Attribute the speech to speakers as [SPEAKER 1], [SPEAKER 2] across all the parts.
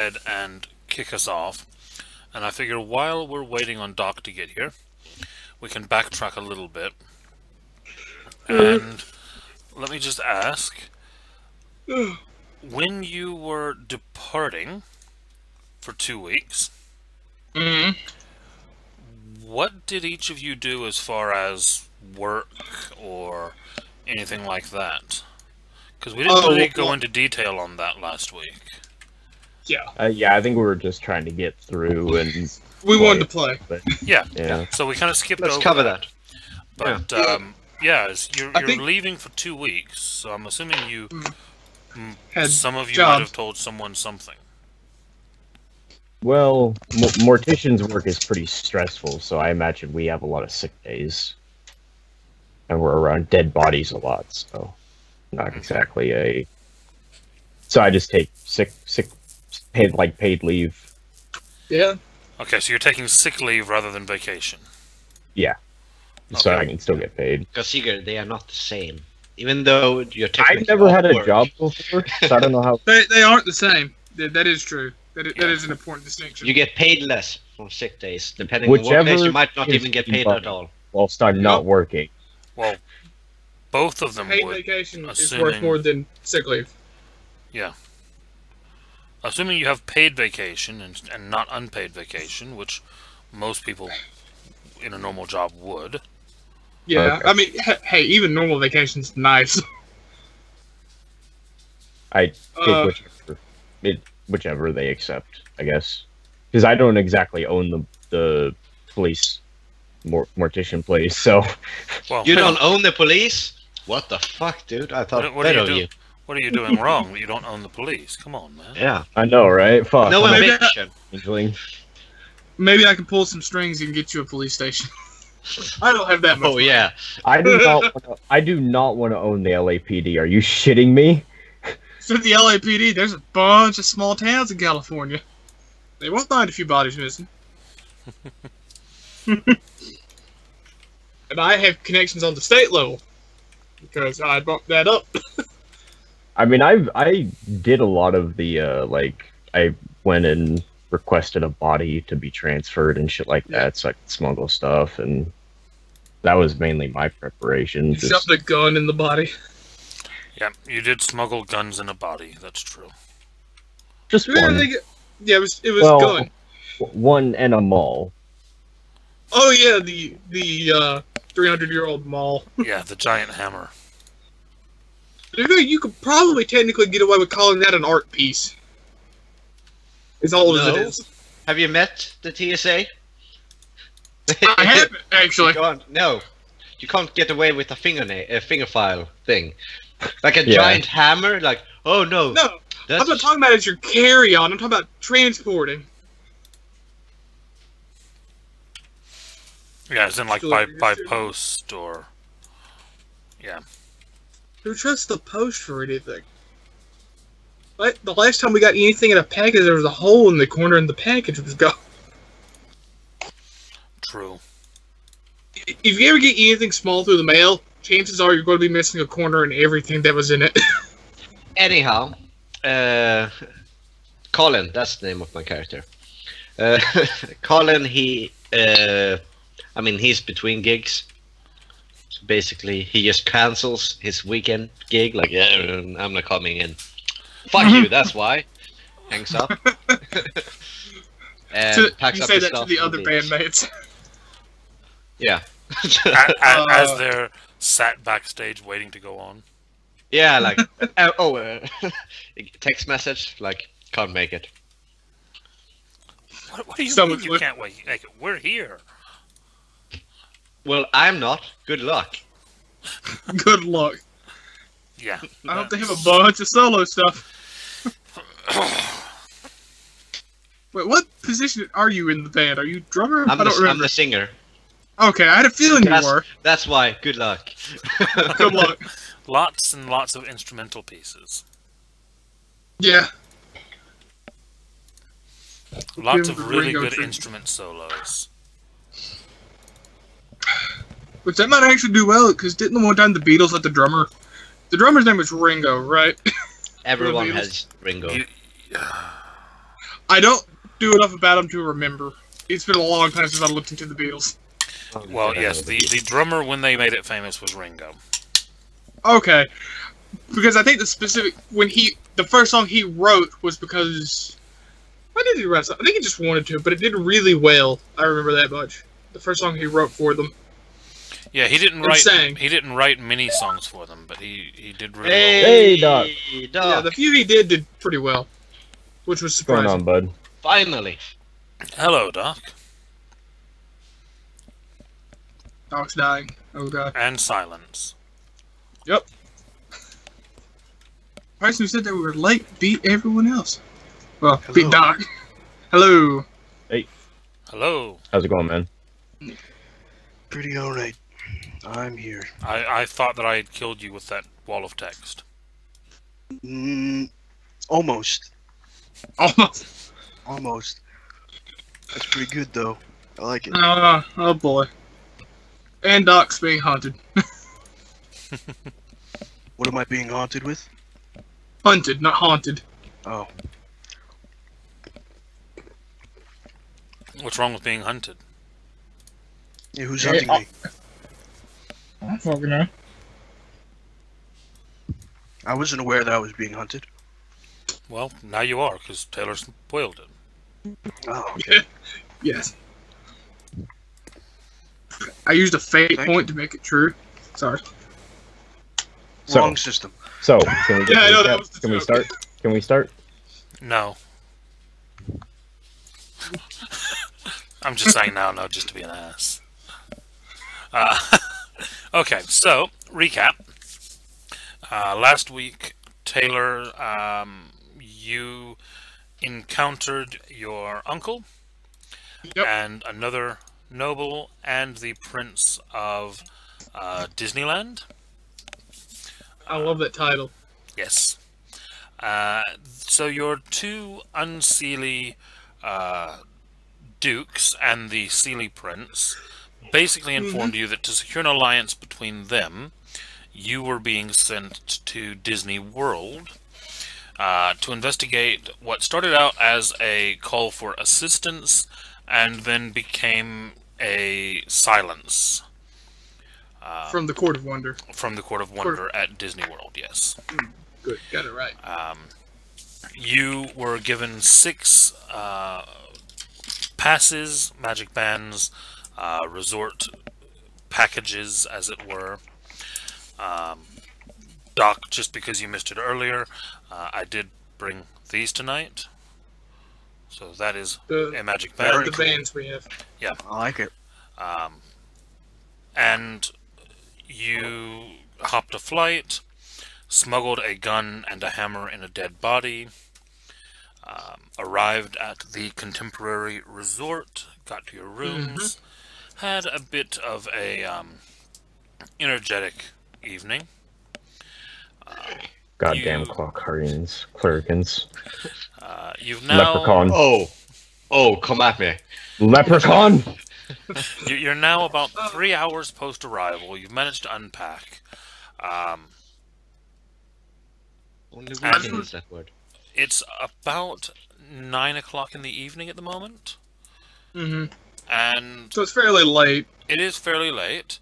[SPEAKER 1] ahead and kick us off. And I figure while we're waiting on Doc to get here, we can backtrack a little bit. And let me just ask, when you were departing for 2 weeks, what did each of you do as far as work or anything like that? Because we didn't really go into detail on that last week.
[SPEAKER 2] Yeah.
[SPEAKER 3] Yeah, I think we were just trying to get through and...
[SPEAKER 2] We wanted to play.
[SPEAKER 3] But,
[SPEAKER 1] yeah. So we kind of skipped over
[SPEAKER 4] Let's cover that.
[SPEAKER 1] But, you're leaving for 2 weeks, so I'm assuming you... some of you might have told someone something.
[SPEAKER 3] Well, Mortician's work is pretty stressful, so I imagine we have a lot of sick days. And we're around dead bodies a lot, so... Not exactly a... So I just take paid leave.
[SPEAKER 2] Yeah.
[SPEAKER 1] Okay, so you're taking sick leave rather than vacation.
[SPEAKER 3] Yeah. So I can still get paid.
[SPEAKER 4] Because they are not the same. Even though you're technically
[SPEAKER 3] I've never had a job before, so I don't know how...
[SPEAKER 2] They aren't the same. That is true. That is an important distinction.
[SPEAKER 4] You get paid less for sick days. Depending on what days, you might not even get paid at all.
[SPEAKER 3] Whilst I'm not working.
[SPEAKER 1] Well, both of them
[SPEAKER 2] paid
[SPEAKER 1] would,
[SPEAKER 2] vacation is worth more than sick leave.
[SPEAKER 1] Yeah. Assuming you have paid vacation and not unpaid vacation, which most people in a normal job would.
[SPEAKER 2] Yeah, okay. I mean, hey, even normal vacation's nice.
[SPEAKER 3] I take whichever they accept, I guess. Because I don't exactly own the police mortician place, so...
[SPEAKER 1] Well,
[SPEAKER 4] you don't own the police? What the fuck, dude? I thought
[SPEAKER 1] what are you? What are you doing wrong? You don't own the police. Come on, man.
[SPEAKER 4] Yeah.
[SPEAKER 3] I know, right? Fuck.
[SPEAKER 4] No eviction.
[SPEAKER 2] Maybe I can pull some strings and get you a police station. I don't have that much money.
[SPEAKER 4] Yeah.
[SPEAKER 3] I do not want to own the LAPD. Are you shitting me?
[SPEAKER 2] So the LAPD, there's a bunch of small towns in California. They won't find a few bodies missing. And I have connections on the state level. Because I bumped that up.
[SPEAKER 3] I mean, I did a lot of the, I went and requested a body to be transferred and shit like that, so I could smuggle stuff, and that was mainly my preparation.
[SPEAKER 2] You shoved a gun in the body.
[SPEAKER 1] Yeah, you did smuggle guns in a body, that's true.
[SPEAKER 3] Just one.
[SPEAKER 2] Yeah, it was gun.
[SPEAKER 3] One and a maul.
[SPEAKER 2] Oh yeah, the 300-year-old maul.
[SPEAKER 1] Yeah, the giant hammer.
[SPEAKER 2] You could probably technically get away with calling that an art piece. As old as it is.
[SPEAKER 4] Have you met the TSA?
[SPEAKER 2] I haven't, actually.
[SPEAKER 4] No. You can't get away with a finger file thing. Like a giant hammer, like, oh no.
[SPEAKER 2] No, I'm not talking about as your carry-on, I'm talking about transporting.
[SPEAKER 1] Yeah, as in like by post or... Yeah.
[SPEAKER 2] Who trusts the post for anything? The last time we got anything in a package, there was a hole in the corner and the package was gone.
[SPEAKER 1] True.
[SPEAKER 2] If you ever get anything small through the mail, chances are you're going to be missing a corner and everything that was in it.
[SPEAKER 4] Anyhow, Colin, that's the name of my character. Colin, he's between gigs. So basically, he just cancels his weekend gig, like, yeah, I'm not coming in. Fuck you, that's why. Hangs up. And packs
[SPEAKER 2] you
[SPEAKER 4] up
[SPEAKER 2] say
[SPEAKER 4] his
[SPEAKER 2] that
[SPEAKER 4] stuff
[SPEAKER 2] to the other bandmates.
[SPEAKER 4] Yeah.
[SPEAKER 1] As they're sat backstage waiting to go on.
[SPEAKER 4] Yeah, like, text message, like, can't make it.
[SPEAKER 1] What do you mean you can't wait? Like, we're here.
[SPEAKER 4] Well, I'm not. Good luck.
[SPEAKER 2] Good luck.
[SPEAKER 1] Yeah.
[SPEAKER 2] I hope they have a bunch of solo stuff. Wait, what position are you in the band? Are you drummer?
[SPEAKER 4] I'm the singer.
[SPEAKER 2] Okay, I had a feeling you were.
[SPEAKER 4] That's why. Good luck.
[SPEAKER 2] Good luck.
[SPEAKER 1] Lots and lots of instrumental pieces.
[SPEAKER 2] Yeah.
[SPEAKER 1] Lots of really good instrument solos.
[SPEAKER 2] Which that might actually do well, because didn't the one time the Beatles let the drummer's name was Ringo, right?
[SPEAKER 4] Everyone has Ringo.
[SPEAKER 2] I don't do enough about him to remember. It's been a long time since I looked into the Beatles.
[SPEAKER 1] Well, yes, the drummer when they made it famous was Ringo.
[SPEAKER 2] Okay, because I think the first song he wrote was because why did he write? I think he just wanted to, but it did really well. I remember that much. The first song he wrote for them.
[SPEAKER 1] Yeah, he didn't write.
[SPEAKER 2] Sang.
[SPEAKER 1] He didn't write many songs for them, but he did really
[SPEAKER 3] Hey, Doc.
[SPEAKER 4] Doc.
[SPEAKER 2] Yeah, the few he did pretty well, which was
[SPEAKER 3] What's going
[SPEAKER 2] surprising.
[SPEAKER 3] on, bud?
[SPEAKER 4] Finally.
[SPEAKER 1] well. Hello, Doc.
[SPEAKER 2] Doc's dying. Oh god.
[SPEAKER 1] And silence.
[SPEAKER 2] Yep. The person who said they were late beat everyone else. Well,
[SPEAKER 5] Hello.
[SPEAKER 2] beat Doc. Hello.
[SPEAKER 1] Hello.
[SPEAKER 3] How's it going, man?
[SPEAKER 5] Pretty alright. I'm here.
[SPEAKER 1] I thought that I had killed you with that wall of text.
[SPEAKER 5] Almost.
[SPEAKER 2] Almost.
[SPEAKER 5] Almost. That's pretty good, though. I like it.
[SPEAKER 2] Oh boy. And Doc's being haunted.
[SPEAKER 5] What am I being haunted with?
[SPEAKER 2] Hunted, not haunted.
[SPEAKER 5] Oh.
[SPEAKER 1] What's wrong with being hunted?
[SPEAKER 5] Yeah, who's
[SPEAKER 2] Hey,
[SPEAKER 5] hunting me?
[SPEAKER 2] I don't fucking know.
[SPEAKER 5] I wasn't aware that I was being hunted.
[SPEAKER 1] Well, now you are, because Taylor spoiled it.
[SPEAKER 5] Oh.
[SPEAKER 2] Yes. I used a fate
[SPEAKER 5] Thank
[SPEAKER 2] point to make it true. Sorry.
[SPEAKER 3] So-
[SPEAKER 5] Wrong system.
[SPEAKER 3] So, can we get
[SPEAKER 2] Yeah, I know,
[SPEAKER 3] recap?
[SPEAKER 2] that was the
[SPEAKER 3] Can we
[SPEAKER 2] joke.
[SPEAKER 3] start? Can we start?
[SPEAKER 1] No. I'm just saying no, just to be an ass. Okay, so, recap. Last week, Taylor, you encountered your uncle
[SPEAKER 2] Yep.
[SPEAKER 1] and another noble and the prince of Disneyland.
[SPEAKER 2] I love that title.
[SPEAKER 1] Yes. So your two unseelie dukes and the Sealy prince basically informed you that to secure an alliance between them, you were being sent to Disneyworld to investigate what started out as a call for assistance and then became a silence.
[SPEAKER 2] From the Court of Wonder.
[SPEAKER 1] From the Court of Wonder at Disney World, yes.
[SPEAKER 2] Good, got it right.
[SPEAKER 1] You were given 6 passes, magic bands, resort packages, as it were. Doc, just because you missed it earlier, I did bring these tonight. So that is a magic band.
[SPEAKER 2] The bands we have.
[SPEAKER 5] I like it.
[SPEAKER 1] And you hopped a flight, smuggled a gun and a hammer in a dead body, arrived at the Contemporary Resort, got to your rooms, had a bit of a energetic evening.
[SPEAKER 3] Goddamn
[SPEAKER 1] You-
[SPEAKER 3] Clerkins.
[SPEAKER 1] You've now
[SPEAKER 3] Leprechaun.
[SPEAKER 4] Oh, come at me.
[SPEAKER 3] Leprechaun!
[SPEAKER 1] you're now about 3 hours post arrival. You've managed to unpack.
[SPEAKER 4] Only
[SPEAKER 1] And-
[SPEAKER 4] weekend is that word.
[SPEAKER 1] It's about 9 o'clock in the evening at the moment,
[SPEAKER 2] Mm-hmm.
[SPEAKER 1] and
[SPEAKER 2] So it's fairly late.
[SPEAKER 1] it is fairly late.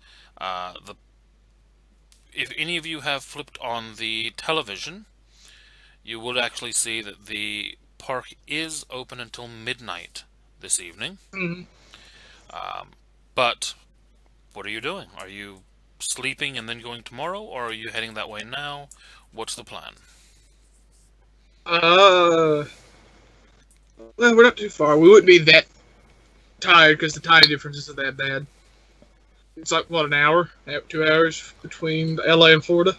[SPEAKER 1] If any of you have flipped on the television, you will actually see that the park is open until midnight this evening.
[SPEAKER 2] Mm-hmm.
[SPEAKER 1] But what are you doing? Are you sleeping and then going tomorrow, or are you heading that way now? What's the plan?
[SPEAKER 2] Well, we're not too far. We wouldn't be that tired because the time difference isn't that bad. It's like, what, an hour? 2 hours between LA and Florida?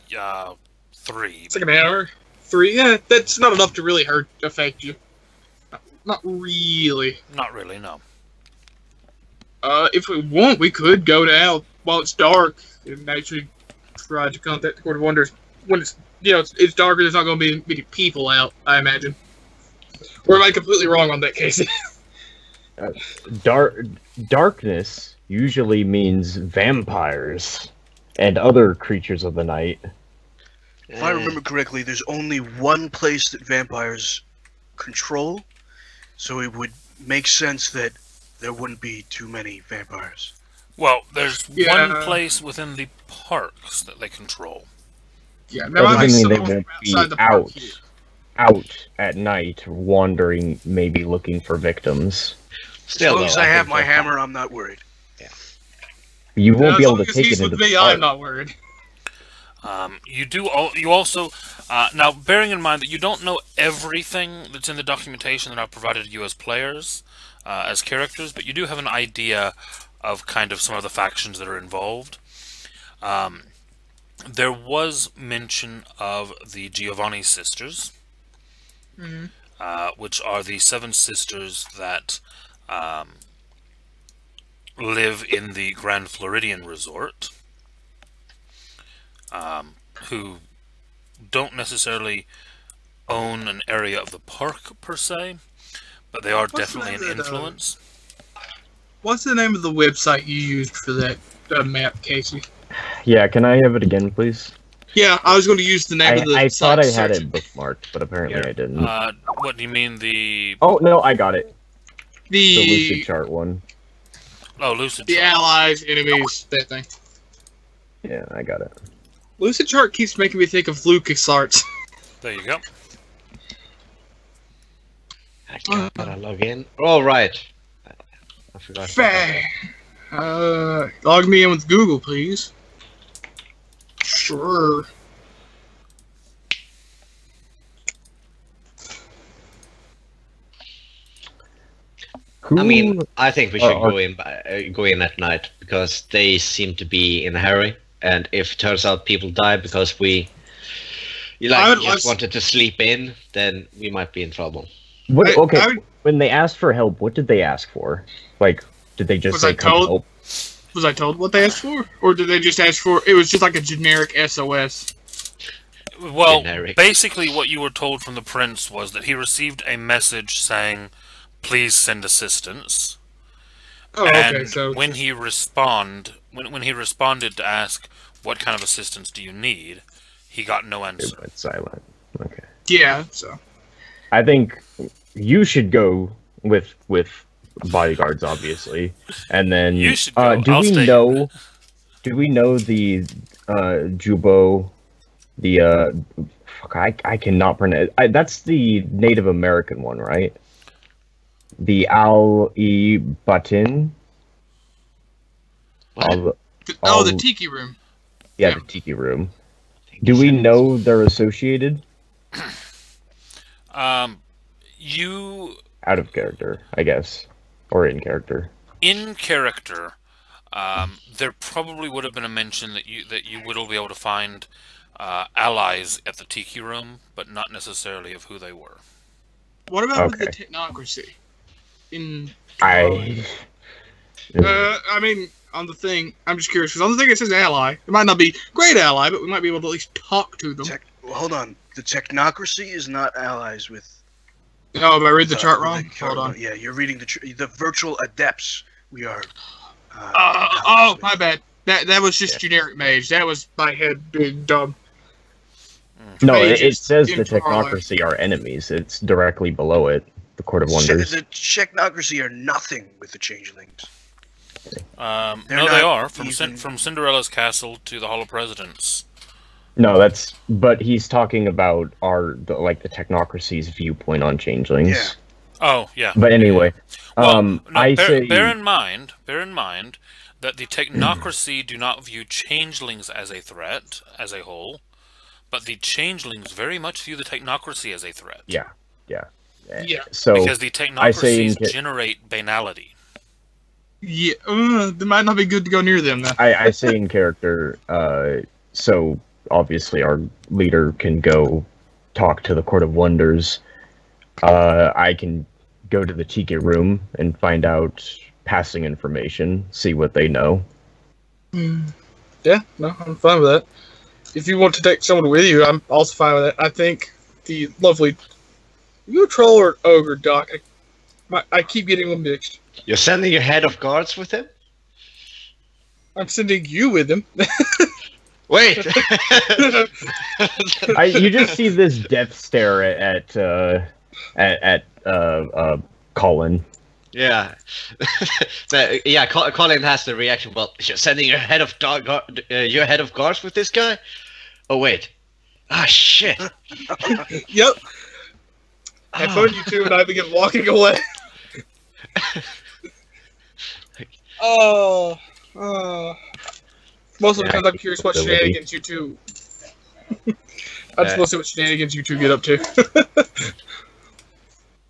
[SPEAKER 1] 3.
[SPEAKER 2] It's like an hour? 3? Yeah, that's not enough to really affect you. Not really.
[SPEAKER 1] Not really, no.
[SPEAKER 2] If we want, we could go down while it's dark and actually try to contact the Court of Wonders when it's, it's darker. There's not going to be many people out, I imagine. Or am I completely wrong on that, Casey?
[SPEAKER 3] Darkness usually means vampires and other creatures of the night.
[SPEAKER 5] If I remember correctly, there's only one place that vampires control, so it would make sense that there wouldn't be too many vampires.
[SPEAKER 1] Well, there's
[SPEAKER 2] Yeah.
[SPEAKER 1] one place within the parks that they control.
[SPEAKER 2] Yeah, there
[SPEAKER 3] That
[SPEAKER 2] might be
[SPEAKER 3] doesn't mean
[SPEAKER 2] some
[SPEAKER 3] they
[SPEAKER 2] from
[SPEAKER 3] won't be
[SPEAKER 2] outside the park
[SPEAKER 3] out,
[SPEAKER 2] here.
[SPEAKER 3] out at night, wandering, maybe looking for victims.
[SPEAKER 5] As long as
[SPEAKER 4] though,
[SPEAKER 5] I have
[SPEAKER 4] think
[SPEAKER 5] my
[SPEAKER 4] they're
[SPEAKER 5] hammer, I'm not worried.
[SPEAKER 3] You won't
[SPEAKER 2] As
[SPEAKER 3] be able
[SPEAKER 2] long
[SPEAKER 3] to
[SPEAKER 2] as
[SPEAKER 3] take
[SPEAKER 2] he's
[SPEAKER 3] it into
[SPEAKER 2] with
[SPEAKER 3] the
[SPEAKER 2] me,
[SPEAKER 3] park.
[SPEAKER 2] I'm not worried.
[SPEAKER 1] You also now bearing in mind that you don't know everything that's in the documentation that I've provided you as players, as characters, but you do have an idea of kind of some of the factions that are involved. There was mention of the Giovanni sisters, which are the 7 sisters that live in the Grand Floridian Resort, who don't necessarily own an area of the park per se, but they are
[SPEAKER 2] What's the
[SPEAKER 1] definitely
[SPEAKER 2] name
[SPEAKER 1] an
[SPEAKER 2] of that,
[SPEAKER 1] influence.
[SPEAKER 2] What's the name of the website you used for that map, Casey?
[SPEAKER 3] Yeah, can I have it again, please?
[SPEAKER 2] Yeah, I was going to use the name of the
[SPEAKER 3] I
[SPEAKER 2] site
[SPEAKER 3] thought I
[SPEAKER 2] to
[SPEAKER 3] had
[SPEAKER 2] search
[SPEAKER 3] it bookmarked, but apparently I didn't.
[SPEAKER 1] What do you mean the...
[SPEAKER 3] Oh, no, I got it. The lucid
[SPEAKER 2] The
[SPEAKER 3] chart one.
[SPEAKER 1] Oh, Lucid
[SPEAKER 2] the
[SPEAKER 1] Chart.
[SPEAKER 2] allies, enemies, that thing.
[SPEAKER 3] Yeah, I got it.
[SPEAKER 2] Lucid Chart keeps making me think of LucasArts.
[SPEAKER 1] There you go.
[SPEAKER 4] I gotta log in. All right. I forgot.
[SPEAKER 2] Fair. Log me in with Google, please. Sure.
[SPEAKER 4] I mean, I think we should
[SPEAKER 3] Oh,
[SPEAKER 4] go in at night because they seem to be in a hurry. And if it turns out people die because
[SPEAKER 2] I would
[SPEAKER 4] just
[SPEAKER 2] like-
[SPEAKER 4] wanted to sleep in, then we might be in trouble.
[SPEAKER 3] What,
[SPEAKER 2] I
[SPEAKER 3] okay,
[SPEAKER 2] would-
[SPEAKER 3] when they asked for help, what did they ask for? Like, did they just
[SPEAKER 2] Was
[SPEAKER 3] say
[SPEAKER 2] I
[SPEAKER 3] come
[SPEAKER 2] told?
[SPEAKER 3] help?
[SPEAKER 2] Was I told what they asked for? Or did they just ask for... It was just like a generic SOS.
[SPEAKER 1] Well,
[SPEAKER 4] Generic.
[SPEAKER 1] basically what you were told from the prince was that he received a message saying, please send assistance.
[SPEAKER 2] Oh, okay,
[SPEAKER 1] And
[SPEAKER 2] so...
[SPEAKER 1] when he when he responded to ask what kind of assistance do you need, he got no
[SPEAKER 3] It
[SPEAKER 1] answer.
[SPEAKER 3] went silent. Okay.
[SPEAKER 2] Yeah, so...
[SPEAKER 3] I think you should go with bodyguards, obviously, and then
[SPEAKER 1] You should go.
[SPEAKER 3] do
[SPEAKER 1] I'll
[SPEAKER 3] we
[SPEAKER 1] stay.
[SPEAKER 3] know? Do we know the Jubo? The fuck, I cannot pronounce. That's the Native American one, right? The Al-e-Batin.
[SPEAKER 4] What?
[SPEAKER 2] the Tiki Room.
[SPEAKER 3] Yeah,
[SPEAKER 2] Yeah.
[SPEAKER 3] the Tiki Room. Do we know they're associated?
[SPEAKER 1] You
[SPEAKER 3] Out of character, I guess, or in character.
[SPEAKER 1] in character, there probably would have been a mention that you would be able to find allies at the Tiki Room, but not necessarily of who they were.
[SPEAKER 2] What about with the
[SPEAKER 3] Okay.
[SPEAKER 2] technocracy?
[SPEAKER 3] I
[SPEAKER 2] mean, on the thing, I'm just curious, because on the thing it says ally. It might not be great ally, but we might be able to at least talk to them.
[SPEAKER 5] Well, hold on. The technocracy is not allies with.
[SPEAKER 2] Oh, did I read the chart wrong?
[SPEAKER 5] the chart
[SPEAKER 2] Hold on.
[SPEAKER 5] Yeah, you're reading the virtual adepts. We are.
[SPEAKER 2] Oh,
[SPEAKER 5] allies with.
[SPEAKER 2] my bad. That was just generic mage. That was my head being dumb.
[SPEAKER 3] no, it
[SPEAKER 2] Mages
[SPEAKER 3] says the
[SPEAKER 2] in Twilight.
[SPEAKER 3] technocracy are enemies. It's directly below it. The Court of Wonders.
[SPEAKER 5] The technocracy are nothing with the changelings.
[SPEAKER 1] No,
[SPEAKER 5] They're
[SPEAKER 1] they
[SPEAKER 5] not
[SPEAKER 1] are
[SPEAKER 5] even-
[SPEAKER 1] from Cinderella's castle to the Hall of Presidents.
[SPEAKER 3] No, that's. But he's talking about the technocracy's viewpoint on changelings.
[SPEAKER 5] Yeah.
[SPEAKER 1] Oh, yeah.
[SPEAKER 3] But anyway,
[SPEAKER 1] Well, no,
[SPEAKER 3] I say
[SPEAKER 1] bear in mind that the technocracy do not view changelings as a threat as a whole, but the changelings very much view the technocracy as a threat.
[SPEAKER 3] yeah.
[SPEAKER 2] Yeah.
[SPEAKER 3] So
[SPEAKER 1] Because the
[SPEAKER 3] I say in
[SPEAKER 1] technocracies generate banality.
[SPEAKER 2] Yeah, they might not be good to go near them, then.
[SPEAKER 3] I say in character. So obviously our leader can go talk to the Court of Wonders. I can go to the Tiki Room and find out passing information, see what they know.
[SPEAKER 2] Yeah, no, I'm fine with that. If you want to take someone with you, I'm also fine with that. I think the lovely... You a troll or ogre, Doc? I keep getting them mixed.
[SPEAKER 4] You're sending your head of guards with him?
[SPEAKER 2] I'm sending you with him.
[SPEAKER 4] Wait!
[SPEAKER 3] You just see this death stare at at Colin.
[SPEAKER 4] Yeah. Yeah, Colin has the reaction, well, you're sending your head of guards with this guy? Oh, wait. Ah, shit.
[SPEAKER 2] Yep. I phoned you two and I began walking away. Mostly because I'm curious what shenanigans you two... I just want to see what shenanigans you two get up to.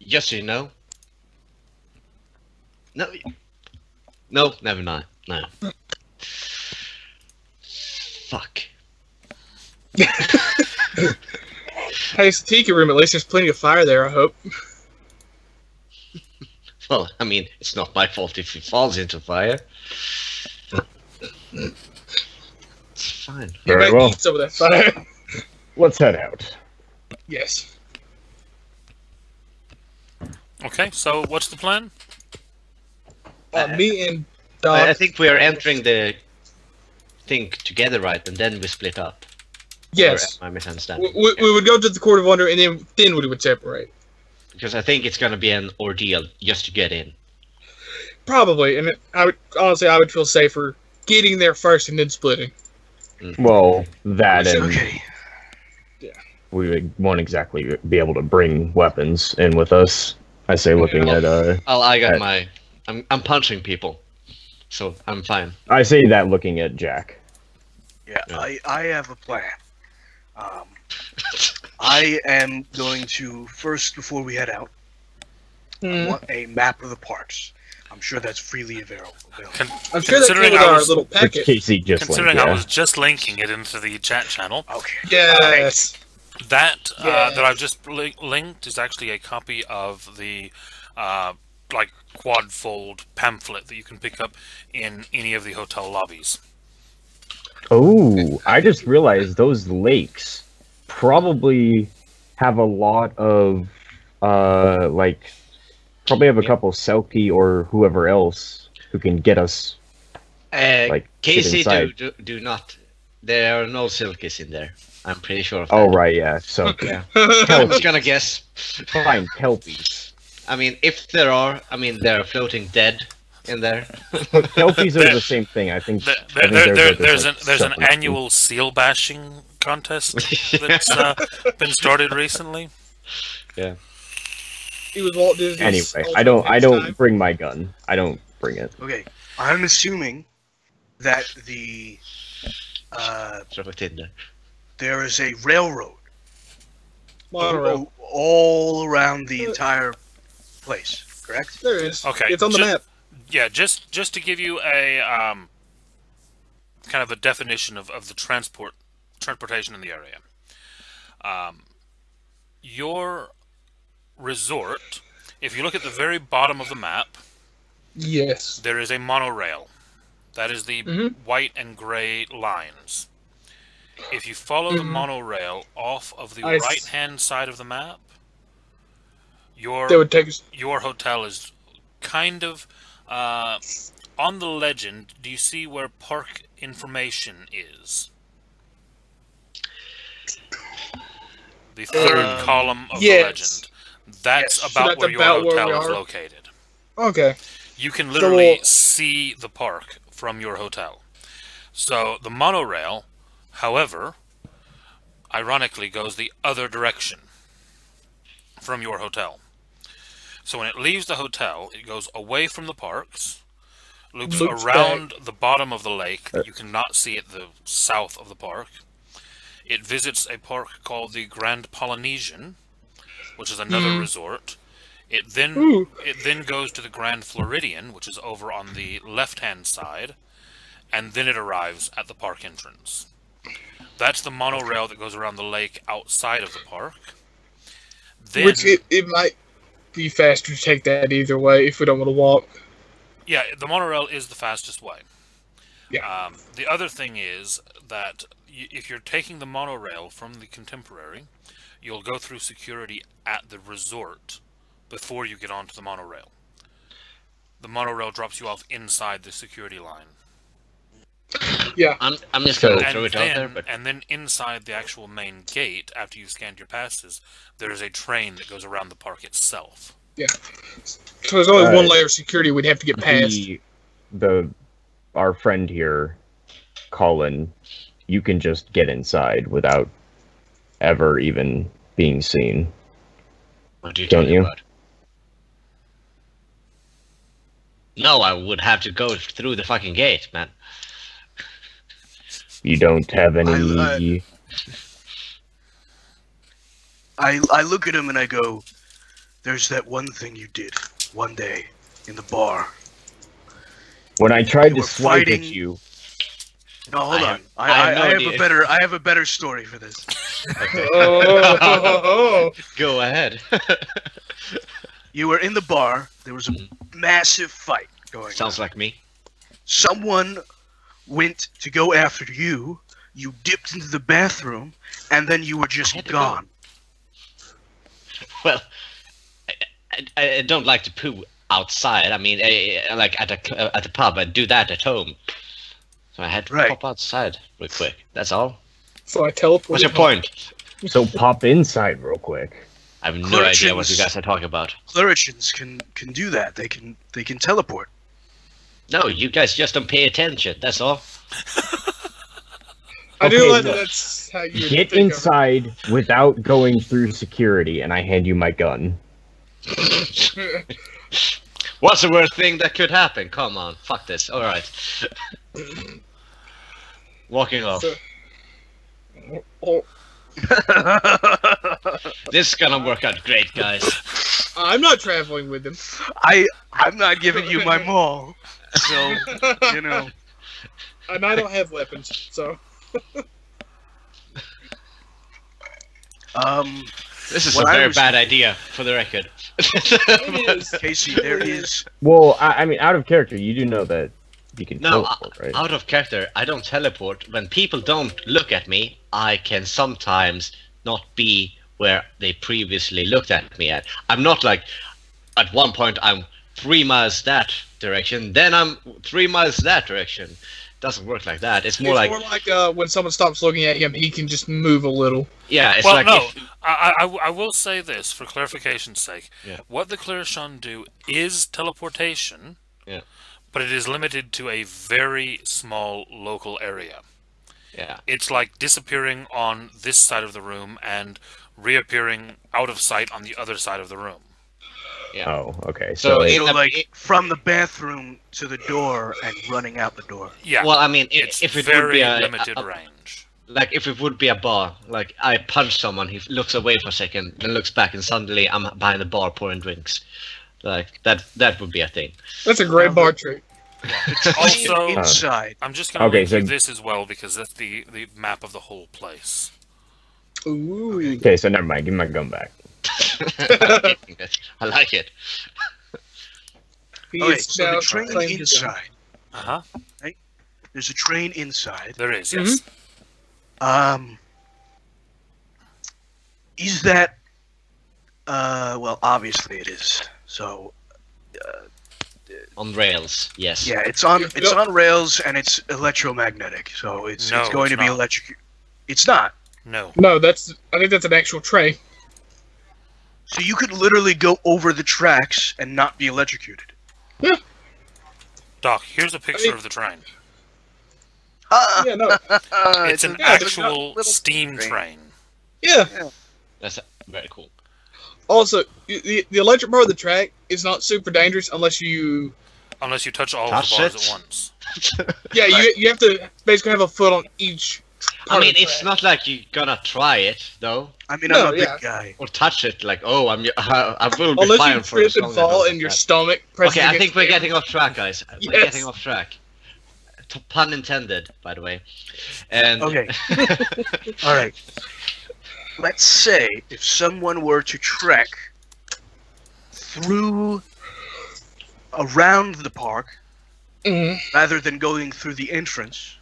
[SPEAKER 4] Just so you know. No, never mind. No. Fuck.
[SPEAKER 2] Hey, it's a tiki room. At least there's plenty of fire there, I hope.
[SPEAKER 4] Well, I mean, it's not my fault if he falls into fire. It's fine.
[SPEAKER 3] Very well.
[SPEAKER 2] Some of that fire.
[SPEAKER 3] Let's head out.
[SPEAKER 2] Yes.
[SPEAKER 1] Okay, so what's the plan?
[SPEAKER 2] Me and Doc.
[SPEAKER 4] I think we are entering the thing together, right? And then we split up.
[SPEAKER 2] Yes.
[SPEAKER 4] Or am I misunderstanding?
[SPEAKER 2] We would go to the Court of Wonder, and then we would separate.
[SPEAKER 4] Because I think it's gonna be an ordeal just to get in.
[SPEAKER 2] Probably, and I would feel safer getting there first and then splitting.
[SPEAKER 3] Well, that and
[SPEAKER 5] Okay.
[SPEAKER 3] we won't exactly be able to bring weapons in with us. I say, looking at
[SPEAKER 4] I got my. I'm punching people, so I'm fine.
[SPEAKER 3] I say that looking at Jack.
[SPEAKER 5] Yeah, I have a plan. I am going to first, before we head out, I want a map of the parks. I'm sure that's freely available.
[SPEAKER 2] I'm sure that came with our little
[SPEAKER 3] Which
[SPEAKER 2] packet.
[SPEAKER 3] Casey just
[SPEAKER 1] Considering
[SPEAKER 3] linked,
[SPEAKER 1] I
[SPEAKER 3] yeah.
[SPEAKER 1] was just linking it into the chat channel,
[SPEAKER 5] Okay.
[SPEAKER 2] Yes.
[SPEAKER 1] that I've just linked is actually a copy of the like quad-fold pamphlet that you can pick up in any of the hotel lobbies.
[SPEAKER 3] Oh, I just realized those lakes probably have a lot of, like, probably have a couple Selkie or whoever else who can get us, like,
[SPEAKER 4] Casey,
[SPEAKER 3] inside.
[SPEAKER 4] do not. There are no silkies in there. I'm pretty sure of that.
[SPEAKER 3] Oh, right, yeah, so,
[SPEAKER 4] Yeah. I'm just gonna guess.
[SPEAKER 3] fine, Kelpies.
[SPEAKER 4] I mean, if there are, I mean, they're floating dead in there.
[SPEAKER 3] Kelpies are the same thing, I think.
[SPEAKER 1] There's an
[SPEAKER 3] separate
[SPEAKER 1] annual seal bashing contest that's been started recently.
[SPEAKER 4] Yeah.
[SPEAKER 2] He was Walt Disney's.
[SPEAKER 3] Anyway, I don't bring my gun. I don't bring it.
[SPEAKER 5] Okay. I'm assuming that
[SPEAKER 4] Throw it in there.
[SPEAKER 5] there is a railroad
[SPEAKER 2] Monorail.
[SPEAKER 5] all around the entire place, correct?
[SPEAKER 2] There it is.
[SPEAKER 1] Okay,
[SPEAKER 2] It's on the map.
[SPEAKER 1] Yeah, just to give you a kind of a definition of the transportation in the area. Your resort, if you look at the very bottom of the map,
[SPEAKER 2] Yes.
[SPEAKER 1] there is a monorail. That is the white and gray lines. If you follow the monorail off of the right-hand side of the map,
[SPEAKER 2] That would take us.
[SPEAKER 1] your hotel is kind of on the legend. Do you see where park information is? The third column of the legend. That's about where your hotel is located.
[SPEAKER 2] Okay.
[SPEAKER 1] You can literally see the park from your hotel. So the monorail, however, ironically goes the other direction from your hotel. So when it leaves the hotel, it goes away from the parks, loops around the bottom of the lake that you cannot see at the south of the park. It visits a park called the Grand Polynesian, which is another resort. It then goes to the Grand Floridian, which is over on the left-hand side, and then it arrives at the park entrance. That's the monorail that goes around the lake outside of the park. Then,
[SPEAKER 2] Which it might be faster to take that either way if we don't want to walk.
[SPEAKER 1] yeah, the monorail is the fastest way.
[SPEAKER 2] Yeah.
[SPEAKER 1] The other thing is that if you're taking the monorail from the Contemporary, you'll go through security at the resort before you get onto the monorail. The monorail drops you off inside the security line.
[SPEAKER 2] Yeah.
[SPEAKER 4] I'm just gonna
[SPEAKER 1] And
[SPEAKER 4] throw it out there, but
[SPEAKER 1] and then inside the actual main gate, after you've scanned your passes, there is a train that goes around the park itself.
[SPEAKER 2] Yeah. So there's only one
[SPEAKER 3] Alright.
[SPEAKER 2] layer of security we'd have to get past.
[SPEAKER 3] Our friend here, Colin, you can just get inside without ever even being seen.
[SPEAKER 4] what do you
[SPEAKER 3] Don't
[SPEAKER 4] talking
[SPEAKER 3] you?
[SPEAKER 4] about? No, I would have to go through the fucking gate, man.
[SPEAKER 3] You don't have any.
[SPEAKER 5] I look at him and I go, "There's that one thing you did one day in the bar."
[SPEAKER 3] When I tried
[SPEAKER 5] You
[SPEAKER 3] to
[SPEAKER 5] were
[SPEAKER 3] swipe
[SPEAKER 5] fighting-
[SPEAKER 3] at you,
[SPEAKER 5] No, hold
[SPEAKER 4] I
[SPEAKER 5] on.
[SPEAKER 4] have-
[SPEAKER 5] I
[SPEAKER 4] I have no
[SPEAKER 5] have
[SPEAKER 4] idea.
[SPEAKER 5] I have a better story for this.
[SPEAKER 2] Oh.
[SPEAKER 4] Go ahead.
[SPEAKER 5] You were in the bar. There was a massive fight going
[SPEAKER 4] Sounds
[SPEAKER 5] on.
[SPEAKER 4] like me.
[SPEAKER 5] Someone went to go after you. You dipped into the bathroom, and then you were just
[SPEAKER 4] had to
[SPEAKER 5] gone.
[SPEAKER 4] Well, I don't like to poo outside. I mean, like at the pub, I do that at home. So I had to
[SPEAKER 5] Right.
[SPEAKER 4] pop outside real quick. That's all.
[SPEAKER 2] So I teleport.
[SPEAKER 4] What's your point?
[SPEAKER 3] so pop inside real quick.
[SPEAKER 4] I have no idea what you
[SPEAKER 5] Clericians-
[SPEAKER 4] guys are talking about.
[SPEAKER 5] Clericians can do that. They can teleport.
[SPEAKER 4] No, you guys just don't pay attention. That's all.
[SPEAKER 2] I do
[SPEAKER 3] Okay,
[SPEAKER 2] like that
[SPEAKER 3] look.
[SPEAKER 2] that's how you
[SPEAKER 3] Get
[SPEAKER 2] think of it.
[SPEAKER 3] inside without going through security, and I hand you my gun.
[SPEAKER 4] What's the worst thing that could happen? Come on, fuck this. All right. Walking off.
[SPEAKER 2] So- Oh,
[SPEAKER 4] This is gonna work out great, guys.
[SPEAKER 2] I'm not traveling with him.
[SPEAKER 5] I'm not giving you my mall. So you know.
[SPEAKER 2] And I don't have weapons, so.
[SPEAKER 4] This is
[SPEAKER 5] What
[SPEAKER 4] a
[SPEAKER 5] I
[SPEAKER 4] very
[SPEAKER 5] was-
[SPEAKER 4] bad idea, for the record.
[SPEAKER 2] It is.
[SPEAKER 5] Casey, there is.
[SPEAKER 3] Well, I mean, out of character, you do know that you can
[SPEAKER 4] No,
[SPEAKER 3] teleport, right?
[SPEAKER 4] out of character, I don't teleport. When people don't look at me, I can sometimes not be where they previously looked at me at. I'm not like, at one point I'm 3 miles that direction, then I'm 3 miles that direction. Doesn't work like that. It's more like,
[SPEAKER 2] when someone stops looking at him, he can just move a little.
[SPEAKER 4] yeah, it's
[SPEAKER 1] Well,
[SPEAKER 4] like
[SPEAKER 1] no,
[SPEAKER 4] if,
[SPEAKER 1] I will say this for clarification's sake.
[SPEAKER 4] Yeah.
[SPEAKER 1] What the Clearshon do is teleportation,
[SPEAKER 4] Yeah.
[SPEAKER 1] but it is limited to a very small local area.
[SPEAKER 4] yeah.
[SPEAKER 1] It's like disappearing on this side of the room and reappearing out of sight on the other side of the room.
[SPEAKER 4] Yeah.
[SPEAKER 3] Oh, okay.
[SPEAKER 4] So
[SPEAKER 3] So,
[SPEAKER 4] in
[SPEAKER 5] So
[SPEAKER 4] the-
[SPEAKER 5] like from the bathroom to the door and running out the door.
[SPEAKER 1] Yeah,
[SPEAKER 4] Well, I mean,
[SPEAKER 1] it's
[SPEAKER 4] if it would
[SPEAKER 1] very
[SPEAKER 4] be a,
[SPEAKER 1] limited range.
[SPEAKER 4] like if it would be a bar, like I punch someone, he looks away for a second, then looks back, and suddenly I'm behind the bar pouring drinks. Like that would be a thing.
[SPEAKER 2] That's a great bar trick.
[SPEAKER 1] Also,
[SPEAKER 5] Inside.
[SPEAKER 1] I'm just going to
[SPEAKER 3] Okay,
[SPEAKER 1] link you
[SPEAKER 3] so-
[SPEAKER 1] this as well because that's the map of the whole place.
[SPEAKER 2] Ooh.
[SPEAKER 3] okay, so never mind. Give me my gun back.
[SPEAKER 4] I like it.
[SPEAKER 2] He
[SPEAKER 5] Okay,
[SPEAKER 2] is
[SPEAKER 5] so
[SPEAKER 2] now
[SPEAKER 5] the train
[SPEAKER 2] claimed his gun.
[SPEAKER 5] inside.
[SPEAKER 1] Uh-huh.
[SPEAKER 5] There's a train inside.
[SPEAKER 1] There is, yes.
[SPEAKER 5] Is that? Well, obviously it is. So
[SPEAKER 4] On rails, yes.
[SPEAKER 5] yeah, it's on rails and it's electromagnetic. So it's
[SPEAKER 1] No,
[SPEAKER 5] going
[SPEAKER 1] it's
[SPEAKER 5] to be
[SPEAKER 1] not.
[SPEAKER 5] electric. It's not.
[SPEAKER 1] No.
[SPEAKER 2] No, I think that's an actual train.
[SPEAKER 5] So you could literally go over the tracks and not be electrocuted.
[SPEAKER 1] Doc, here's a picture of the train.
[SPEAKER 2] Yeah, no.
[SPEAKER 1] It's an
[SPEAKER 2] yeah, there's
[SPEAKER 1] actual
[SPEAKER 5] little
[SPEAKER 1] steam
[SPEAKER 5] train.
[SPEAKER 1] train.
[SPEAKER 2] Yeah.
[SPEAKER 4] That's very cool.
[SPEAKER 2] Also, the electric part of the track is not super dangerous unless you.
[SPEAKER 1] Unless you touch all of
[SPEAKER 4] Touch
[SPEAKER 1] the bars
[SPEAKER 4] it?
[SPEAKER 1] at once.
[SPEAKER 2] Yeah, you have to basically have a foot on each.
[SPEAKER 4] I
[SPEAKER 2] part
[SPEAKER 4] mean,
[SPEAKER 2] of the
[SPEAKER 4] it's
[SPEAKER 2] track.
[SPEAKER 4] not like you're gonna try it though,
[SPEAKER 5] I mean,
[SPEAKER 2] No,
[SPEAKER 5] I'm a
[SPEAKER 2] yeah.
[SPEAKER 5] big guy.
[SPEAKER 4] or touch it. Like, oh, I will be
[SPEAKER 2] Unless
[SPEAKER 4] fine
[SPEAKER 2] you
[SPEAKER 4] for as
[SPEAKER 2] trip
[SPEAKER 4] long
[SPEAKER 2] and
[SPEAKER 4] as I
[SPEAKER 2] fall
[SPEAKER 4] don't
[SPEAKER 2] and your
[SPEAKER 4] touch.
[SPEAKER 2] stomach presses
[SPEAKER 4] Okay, I
[SPEAKER 2] against
[SPEAKER 4] think we're
[SPEAKER 2] the-
[SPEAKER 4] getting off track, guys. We're
[SPEAKER 2] Yes.
[SPEAKER 4] getting off track. Pun intended, by the way. And
[SPEAKER 5] Okay. All right. Let's say if someone were to trek through around the park
[SPEAKER 2] Mhm.
[SPEAKER 5] rather than going through the entrance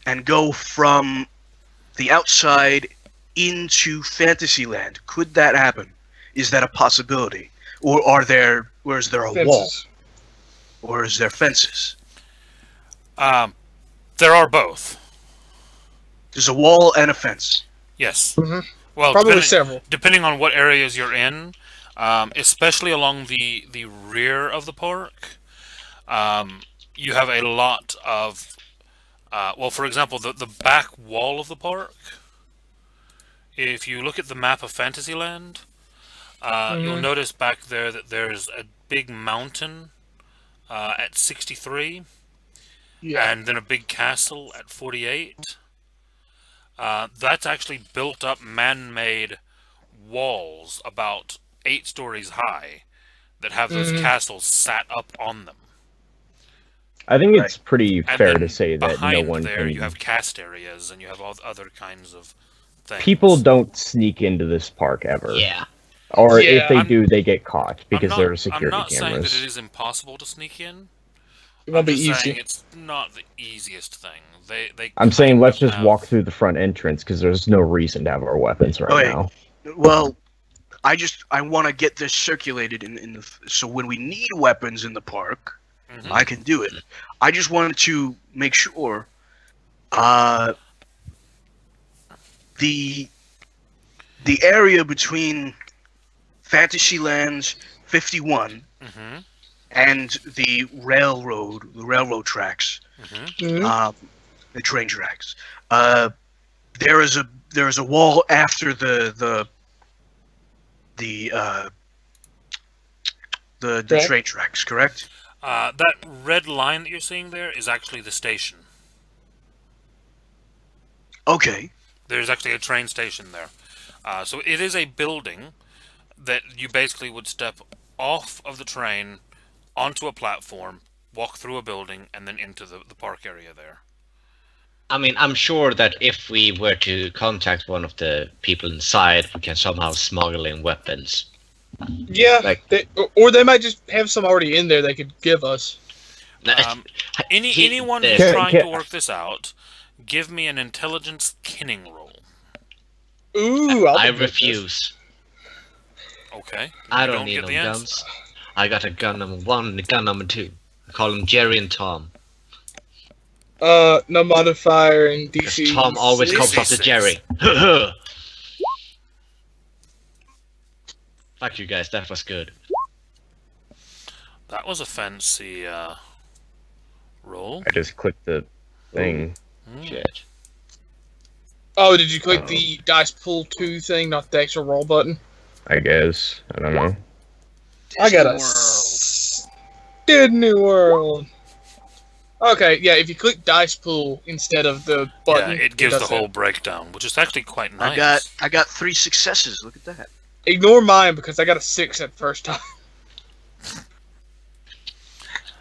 [SPEAKER 5] and go from the outside into Fantasyland, could that happen? Is that a possibility? Or is there a wall?
[SPEAKER 2] Fences.
[SPEAKER 5] Or is there fences?
[SPEAKER 1] There are both.
[SPEAKER 5] There's a wall and a fence.
[SPEAKER 1] Yes.
[SPEAKER 2] Mhm.
[SPEAKER 1] Well,
[SPEAKER 2] Probably several.
[SPEAKER 1] depending on what areas you're in, especially along the rear of the park, you have a lot of. Well, for example, the back wall of the park. If you look at the map of Fantasyland, you'll notice back there that there's a big mountain at 63,
[SPEAKER 2] Yeah.
[SPEAKER 1] and then a big castle at 48. That's actually built up man-made walls about 8 stories high that have those castles sat up on them.
[SPEAKER 3] I think it's pretty
[SPEAKER 1] And
[SPEAKER 3] fair
[SPEAKER 1] then
[SPEAKER 3] to say that no
[SPEAKER 1] behind
[SPEAKER 3] one
[SPEAKER 1] there
[SPEAKER 3] can.
[SPEAKER 1] you have cast areas and you have all other kinds of things.
[SPEAKER 3] People don't sneak into this park ever.
[SPEAKER 4] Yeah.
[SPEAKER 3] Or
[SPEAKER 2] Yeah,
[SPEAKER 3] if they do, they get caught because there are
[SPEAKER 1] I'm
[SPEAKER 3] security
[SPEAKER 1] not saying that
[SPEAKER 3] cameras.
[SPEAKER 1] it is impossible to sneak in.
[SPEAKER 2] It won't
[SPEAKER 1] I'm
[SPEAKER 2] be
[SPEAKER 1] just saying
[SPEAKER 2] easy.
[SPEAKER 1] it's not the easiest thing. They
[SPEAKER 3] I'm saying
[SPEAKER 1] kind
[SPEAKER 3] let's
[SPEAKER 1] of
[SPEAKER 3] just
[SPEAKER 1] have-
[SPEAKER 3] walk through the front entrance because there's no reason to have our weapons right
[SPEAKER 5] Okay.
[SPEAKER 3] now.
[SPEAKER 5] Well, I want to get this circulated in the so when we need weapons in the park,
[SPEAKER 1] Mhm.
[SPEAKER 5] I can do it. I just wanted to make sure the area between Fantasyland's 51
[SPEAKER 1] Mhm,
[SPEAKER 5] and the railroad tracks,
[SPEAKER 1] mhm.
[SPEAKER 2] Mhm.
[SPEAKER 5] the train tracks. There is a wall after the
[SPEAKER 2] Track?
[SPEAKER 5] train tracks, correct?
[SPEAKER 1] That red line that you're seeing there is actually the station.
[SPEAKER 5] Okay.
[SPEAKER 1] There's actually a train station there. So it is a building that you basically would step off of the train onto a platform, walk through a building, and then into the park area there.
[SPEAKER 4] I mean, I'm sure that if we were to contact one of the people inside, we can somehow smuggle in weapons.
[SPEAKER 2] Yeah.
[SPEAKER 4] Like-
[SPEAKER 2] Or they might just have some already in there they could give us.
[SPEAKER 1] Anyone who's
[SPEAKER 3] Can-
[SPEAKER 1] trying
[SPEAKER 3] can-
[SPEAKER 1] to work this out, give me an intelligence kinning roll.
[SPEAKER 2] Ooh,
[SPEAKER 4] I
[SPEAKER 2] do this.
[SPEAKER 4] refuse.
[SPEAKER 1] Okay.
[SPEAKER 4] I
[SPEAKER 1] You
[SPEAKER 4] don't need
[SPEAKER 1] get
[SPEAKER 4] no
[SPEAKER 1] the answer.
[SPEAKER 4] guns. I got a gun number 1 and a gun number 2. I call them Jerry and Tom.
[SPEAKER 2] No modifier in
[SPEAKER 4] Because
[SPEAKER 2] DC.
[SPEAKER 4] Tom always comes
[SPEAKER 1] DC
[SPEAKER 4] after
[SPEAKER 1] six.
[SPEAKER 4] Jerry. Fuck you guys, that was good.
[SPEAKER 1] That was a fancy roll.
[SPEAKER 3] I just clicked the thing.
[SPEAKER 4] Shit.
[SPEAKER 2] Oh, did you click
[SPEAKER 3] Oh.
[SPEAKER 2] the dice pull 2 thing, not the actual roll button?
[SPEAKER 3] I guess. I don't know.
[SPEAKER 2] I got a
[SPEAKER 5] Disneyworld.
[SPEAKER 2] Disney World. Okay, yeah, if you click dice pool instead of the button,
[SPEAKER 1] Yeah, it gives the
[SPEAKER 2] does
[SPEAKER 1] whole
[SPEAKER 2] that.
[SPEAKER 1] breakdown, which is actually quite nice.
[SPEAKER 5] I got 3 successes. Look at that.
[SPEAKER 2] Ignore mine because I got a 6 at first time.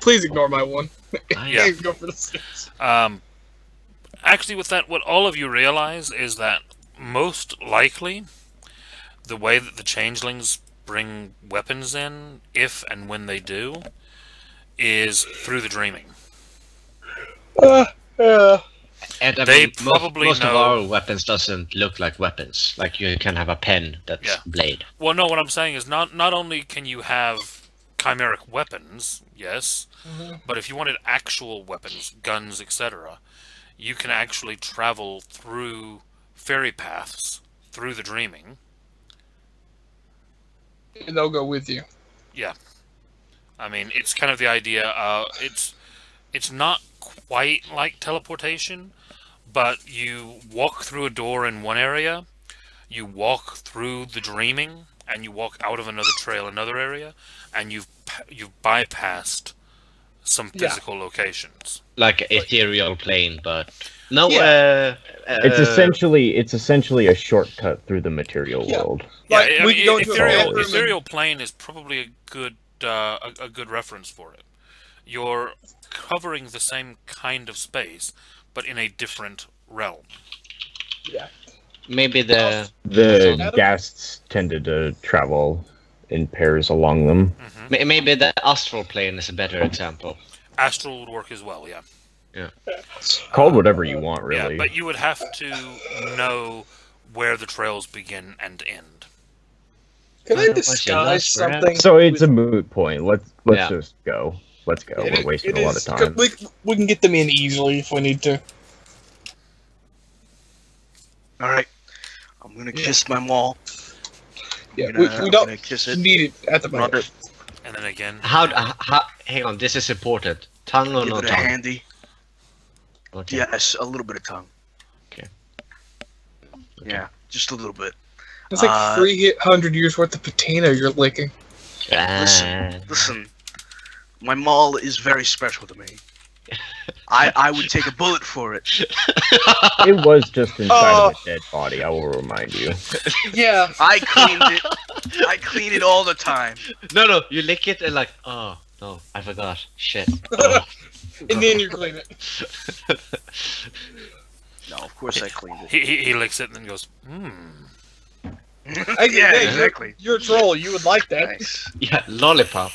[SPEAKER 2] Please ignore my 1.
[SPEAKER 1] Yeah.
[SPEAKER 2] Go for the 6.
[SPEAKER 1] Actually, with that, what all of you realize is that most likely the way that the changelings bring weapons in, if and when they do, is through the dreaming.
[SPEAKER 2] Yeah.
[SPEAKER 4] And I
[SPEAKER 1] They
[SPEAKER 4] mean,
[SPEAKER 1] probably
[SPEAKER 4] most of
[SPEAKER 1] know-
[SPEAKER 4] our weapons doesn't look like weapons. Like you can have a pen that's
[SPEAKER 1] Yeah.
[SPEAKER 4] blade.
[SPEAKER 1] Well, no, what I'm saying is not only can you have chimeric weapons, yes, but if you wanted actual weapons, guns, etc., you can actually travel through fairy paths through the dreaming.
[SPEAKER 2] And they'll go with you.
[SPEAKER 1] Yeah. I mean, it's kind of the idea. It's not quite like teleportation, but you walk through a door in one area, you walk through the dreaming, and you walk out of another trail in another area, and you've bypassed some
[SPEAKER 2] Yeah.
[SPEAKER 1] physical locations.
[SPEAKER 4] Like an ethereal plane, but no.
[SPEAKER 2] Yeah.
[SPEAKER 3] It's essentially a shortcut through the material
[SPEAKER 2] Yeah.
[SPEAKER 3] world.
[SPEAKER 2] Like,
[SPEAKER 1] yeah, I
[SPEAKER 2] we
[SPEAKER 1] mean,
[SPEAKER 2] can go into a
[SPEAKER 3] ethereal-
[SPEAKER 2] bedroom and-
[SPEAKER 1] ethereal plane is probably a good reference for it. You're covering the same kind of space, but in a different realm.
[SPEAKER 2] Yeah.
[SPEAKER 4] Maybe the
[SPEAKER 3] The
[SPEAKER 2] Adam?
[SPEAKER 3] ghasts tended to travel in pairs along them.
[SPEAKER 4] maybe the astral plane is a better example.
[SPEAKER 1] Astral would work as well, yeah.
[SPEAKER 3] Call it whatever you want, really.
[SPEAKER 1] Yeah, but you would have to know where the trails begin and end.
[SPEAKER 2] Can I
[SPEAKER 4] I don't know if I should
[SPEAKER 2] disguise
[SPEAKER 4] last forever.
[SPEAKER 2] something?
[SPEAKER 3] So it's a
[SPEAKER 2] with-
[SPEAKER 3] moot point. Let's
[SPEAKER 4] Yeah.
[SPEAKER 3] just go. Let's go. We're wasting
[SPEAKER 2] It
[SPEAKER 3] a lot of
[SPEAKER 2] is-
[SPEAKER 3] time.
[SPEAKER 2] We can get them in easily if we need to.
[SPEAKER 5] All right. I'm gonna kiss my mall.
[SPEAKER 2] Yeah,
[SPEAKER 5] I'm
[SPEAKER 2] we
[SPEAKER 5] gonna
[SPEAKER 2] don't
[SPEAKER 5] kiss it.
[SPEAKER 2] need it at the
[SPEAKER 5] I'm not
[SPEAKER 2] moment.
[SPEAKER 1] And then again,
[SPEAKER 4] Hang on, this is important. Tongue or
[SPEAKER 5] give
[SPEAKER 4] no
[SPEAKER 5] it a
[SPEAKER 4] tongue?
[SPEAKER 5] handy.
[SPEAKER 4] Okay.
[SPEAKER 5] Yes, a little bit of tongue.
[SPEAKER 4] Okay.
[SPEAKER 5] Yeah, just a little bit.
[SPEAKER 2] It's like 300 years worth of patina you're licking.
[SPEAKER 5] Listen, my mall is very special to me. I would take a bullet for it.
[SPEAKER 3] It was just inside of a dead body, I will remind you.
[SPEAKER 2] Yeah.
[SPEAKER 5] I cleaned it. I clean it all the time.
[SPEAKER 4] No, you lick it and like, oh no, I forgot. Shit. Oh.
[SPEAKER 2] And then you clean it.
[SPEAKER 5] No, of course I cleaned it.
[SPEAKER 1] he licks it and then goes,
[SPEAKER 5] Yeah, exactly.
[SPEAKER 2] You're a troll. You would like that.
[SPEAKER 5] Nice.
[SPEAKER 4] Yeah, lollipop.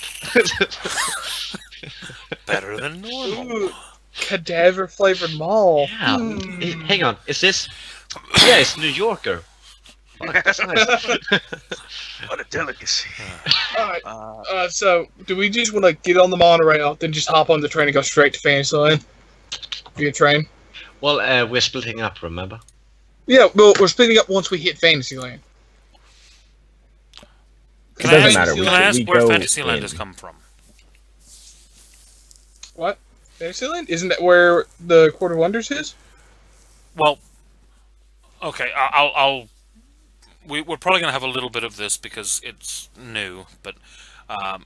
[SPEAKER 1] better than normal.
[SPEAKER 2] Ooh, cadaver flavored mall.
[SPEAKER 4] Yeah. Hang on, is this? Yeah, it's New Yorker. Fuck, that's nice.
[SPEAKER 5] What a delicacy.
[SPEAKER 2] Alright. So, do we just want to get on the monorail, then just hop on the train and go straight to Fantasyland? Via train?
[SPEAKER 4] Well, we're splitting up, remember?
[SPEAKER 2] Yeah, well, we're splitting up once we hit Fantasyland.
[SPEAKER 1] Can
[SPEAKER 3] It
[SPEAKER 1] I
[SPEAKER 3] doesn't
[SPEAKER 1] ask,
[SPEAKER 3] matter,
[SPEAKER 1] can
[SPEAKER 3] we
[SPEAKER 1] I ask
[SPEAKER 3] we
[SPEAKER 1] where
[SPEAKER 3] go
[SPEAKER 1] Fantasyland
[SPEAKER 3] in.
[SPEAKER 1] has come from?
[SPEAKER 2] What? Fantasyland? Isn't that where the Court of Wonders is?
[SPEAKER 1] Well, okay, we're probably going to have a little bit of this because it's new, but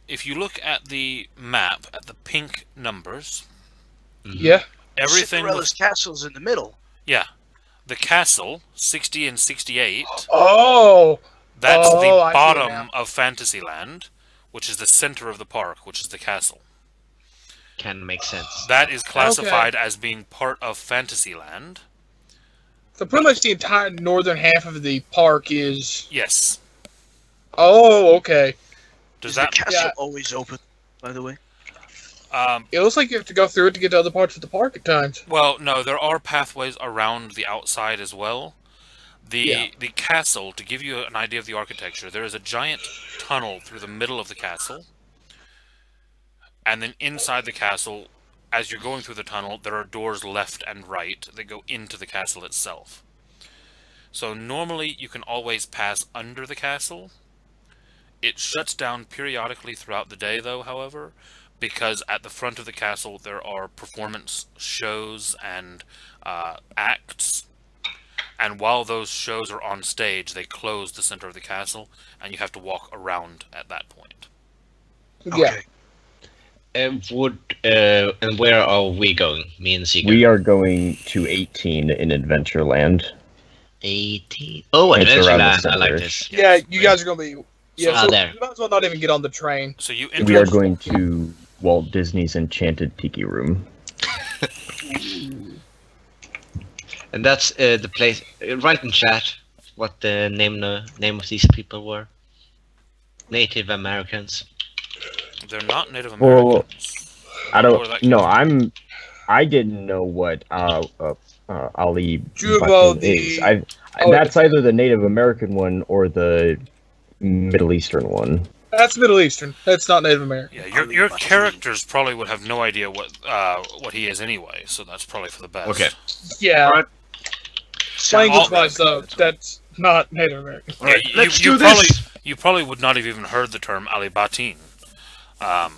[SPEAKER 1] if you look at the map, at the pink numbers,
[SPEAKER 2] Yeah.
[SPEAKER 1] everything
[SPEAKER 5] Cinderella's castle's in the middle.
[SPEAKER 1] yeah, the castle, 60 and 68,
[SPEAKER 2] Oh!
[SPEAKER 1] that's
[SPEAKER 2] Oh,
[SPEAKER 1] the
[SPEAKER 2] I see it
[SPEAKER 1] bottom
[SPEAKER 2] now.
[SPEAKER 1] of Fantasyland, which is the center of the park, which is the castle.
[SPEAKER 4] Can make sense.
[SPEAKER 1] That is classified as being part of Fantasyland.
[SPEAKER 2] So pretty much the entire northern half of the park is...
[SPEAKER 1] Yes.
[SPEAKER 2] Oh, okay.
[SPEAKER 1] Does
[SPEAKER 5] Is
[SPEAKER 1] that...
[SPEAKER 5] the castle
[SPEAKER 2] Yeah.
[SPEAKER 5] always open, by the way?
[SPEAKER 2] It looks like you have to go through it to get to other parts of the park at times.
[SPEAKER 1] Well, no, there are pathways around the outside as well. The castle, to give you an idea of the architecture, there is a giant tunnel through the middle of the castle. And then inside the castle, as you're going through the tunnel, there are doors left and right that go into the castle itself. So normally you can always pass under the castle. It shuts down periodically throughout the day, though, however, because at the front of the castle there are performance shows and acts. And while those shows are on stage, they close the center of the castle, and you have to walk around at that point.
[SPEAKER 2] Yeah.
[SPEAKER 5] Okay.
[SPEAKER 4] And where are we going? Me and Seeker.
[SPEAKER 3] We are going to 18 in Adventureland.
[SPEAKER 4] 18. Oh,
[SPEAKER 3] It's around the
[SPEAKER 4] Adventureland. I like
[SPEAKER 3] center.
[SPEAKER 4] this.
[SPEAKER 2] Yeah, you guys are going to be... Yeah, so
[SPEAKER 4] there.
[SPEAKER 2] you might as well not even get on the train.
[SPEAKER 1] So you
[SPEAKER 3] We are
[SPEAKER 1] enter...
[SPEAKER 3] going to Walt Disney's Enchanted Tiki Room.
[SPEAKER 4] And that's the place. Write in chat what the name of these people were. Native Americans.
[SPEAKER 1] They're not Native
[SPEAKER 3] Well,
[SPEAKER 1] Americans.
[SPEAKER 3] I
[SPEAKER 1] Where
[SPEAKER 3] don't.
[SPEAKER 1] that
[SPEAKER 3] No,
[SPEAKER 1] came
[SPEAKER 3] I didn't know what Ali
[SPEAKER 2] Jubal
[SPEAKER 3] Button
[SPEAKER 2] the-
[SPEAKER 3] is.
[SPEAKER 2] Oh,
[SPEAKER 3] That's either the Native American one or the Middle Eastern one.
[SPEAKER 2] That's Middle Eastern. That's not Native American.
[SPEAKER 1] Yeah, your characters probably would have no idea what he is anyway, so that's probably for the best.
[SPEAKER 4] Okay.
[SPEAKER 2] Yeah.
[SPEAKER 5] Alright.
[SPEAKER 2] Language-wise, though, that's not Native American.
[SPEAKER 1] Yeah,
[SPEAKER 5] Alright, let's
[SPEAKER 1] you
[SPEAKER 5] do
[SPEAKER 1] probably
[SPEAKER 5] this!
[SPEAKER 1] you probably would not have even heard the term Alibatin. All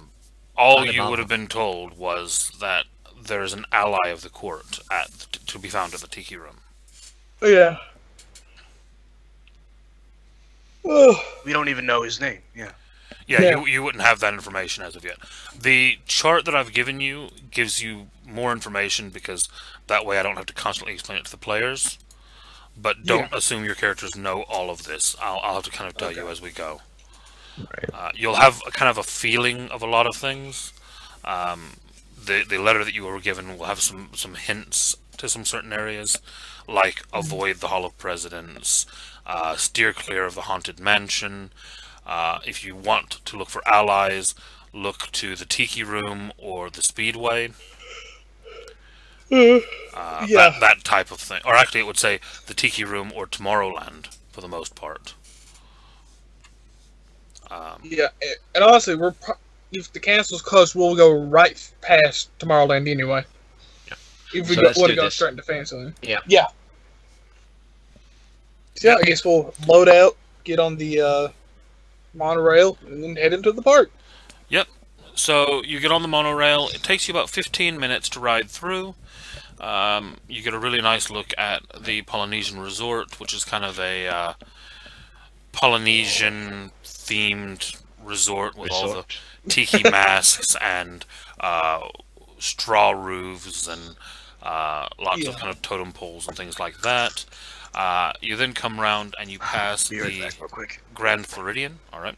[SPEAKER 1] you
[SPEAKER 4] Alibaba.
[SPEAKER 1] would have been told was that there is an ally of the court to be found at the Tiki Room.
[SPEAKER 2] Yeah. Oh,
[SPEAKER 5] We don't even know his name. Yeah.
[SPEAKER 1] Yeah,
[SPEAKER 2] Yeah.
[SPEAKER 1] You wouldn't have that information as of yet. The chart that I've given you gives you more information because that way I don't have to constantly explain it to the players. But don't assume your characters know all of this. I'll have to kind of tell you as we go.
[SPEAKER 3] Right.
[SPEAKER 1] You'll have a kind of a feeling of a lot of things. The letter that you were given will have some hints to some certain areas, like avoid the Hall of Presidents, steer clear of the Haunted Mansion. If you want to look for allies, look to the Tiki Room or the Speedway.
[SPEAKER 2] yeah.
[SPEAKER 1] That type of thing. Or actually, it would say the Tiki Room or Tomorrowland for the most part.
[SPEAKER 2] Yeah, and honestly, if the castle's close, we'll go right past Tomorrowland anyway.
[SPEAKER 4] Yeah.
[SPEAKER 2] If we
[SPEAKER 4] So
[SPEAKER 2] want
[SPEAKER 4] let's
[SPEAKER 2] to
[SPEAKER 4] do
[SPEAKER 2] go
[SPEAKER 4] this.
[SPEAKER 2] straight into Fantasyland.
[SPEAKER 4] Yeah.
[SPEAKER 2] Yeah. So yeah, I guess we'll load out, get on the monorail, and then head into the park.
[SPEAKER 1] Yep. So you get on the monorail. It takes you about 15 minutes to ride through. You get a really nice look at the Polynesian Resort, which is kind of a Polynesian-themed resort with all the tiki masks and straw roofs and lots of kind of totem poles and things like that. You then come around and you pass the Grand Floridian. All right.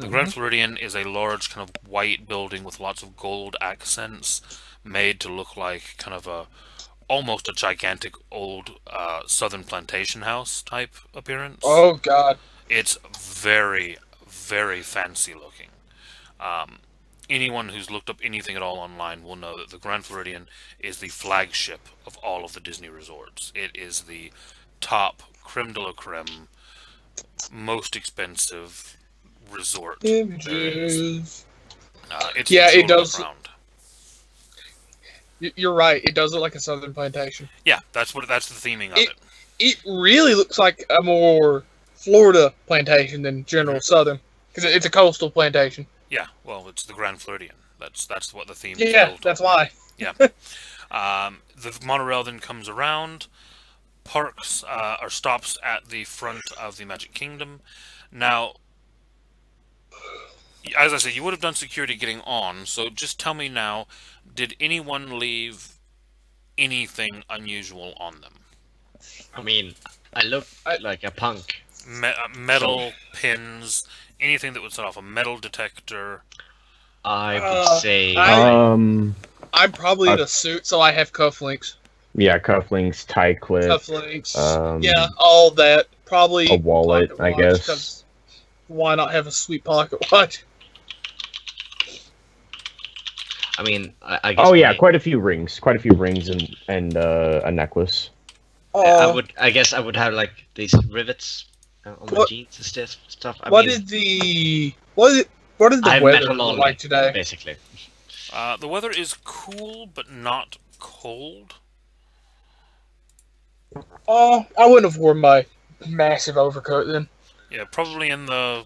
[SPEAKER 1] The Grand Floridian is a large kind of white building with lots of gold accents, made to look like kind of almost a gigantic old southern plantation house type appearance.
[SPEAKER 2] Oh God!
[SPEAKER 1] It's very, very fancy looking. Anyone who's looked up anything at all online will know that the Grand Floridian is the flagship of all of the Disney resorts. It is the top creme de la creme, most expensive resort.
[SPEAKER 2] Images.
[SPEAKER 1] It's
[SPEAKER 2] Yeah,
[SPEAKER 1] the
[SPEAKER 2] it
[SPEAKER 1] jewel of
[SPEAKER 2] does.
[SPEAKER 1] the crown.
[SPEAKER 2] You're right. It does look like a southern plantation.
[SPEAKER 1] Yeah, that's the theming of it.
[SPEAKER 2] It really looks like a more Florida plantation than general southern, because it's a coastal plantation.
[SPEAKER 1] Yeah, well, it's the Grand Floridian. That's what the theme is
[SPEAKER 2] Yeah,
[SPEAKER 1] built
[SPEAKER 2] that's
[SPEAKER 1] on.
[SPEAKER 2] why.
[SPEAKER 1] Yeah. The monorail then comes around, parks or stops at the front of the Magic Kingdom. Now, as I said, you would have done security getting on, so just tell me now, did anyone leave anything unusual on them?
[SPEAKER 4] I mean, I look like a punk.
[SPEAKER 1] Metal pins, anything that would set off a metal detector.
[SPEAKER 4] I would say...
[SPEAKER 2] I'm probably in a suit, so I have cufflinks.
[SPEAKER 3] Yeah, cufflinks, tie clip,
[SPEAKER 2] Cufflinks. Yeah, all that. Probably
[SPEAKER 3] a wallet,
[SPEAKER 2] pocket
[SPEAKER 3] I
[SPEAKER 2] watch,
[SPEAKER 3] guess.
[SPEAKER 2] 'cause why not have a sweet pocket watch?
[SPEAKER 4] I mean, I guess...
[SPEAKER 3] Oh yeah, quite a few rings and a necklace.
[SPEAKER 4] I guess I would have like these rivets on my
[SPEAKER 2] What-
[SPEAKER 4] jeans and stuff.
[SPEAKER 2] What
[SPEAKER 4] mean,
[SPEAKER 2] is the what is
[SPEAKER 4] I
[SPEAKER 2] the
[SPEAKER 4] have
[SPEAKER 2] weather
[SPEAKER 4] metal
[SPEAKER 2] look
[SPEAKER 4] on
[SPEAKER 2] like
[SPEAKER 4] me,
[SPEAKER 2] today?
[SPEAKER 4] basically.
[SPEAKER 1] The weather is cool, but not cold.
[SPEAKER 2] Oh, I wouldn't have worn my massive overcoat then.
[SPEAKER 1] Yeah, probably in the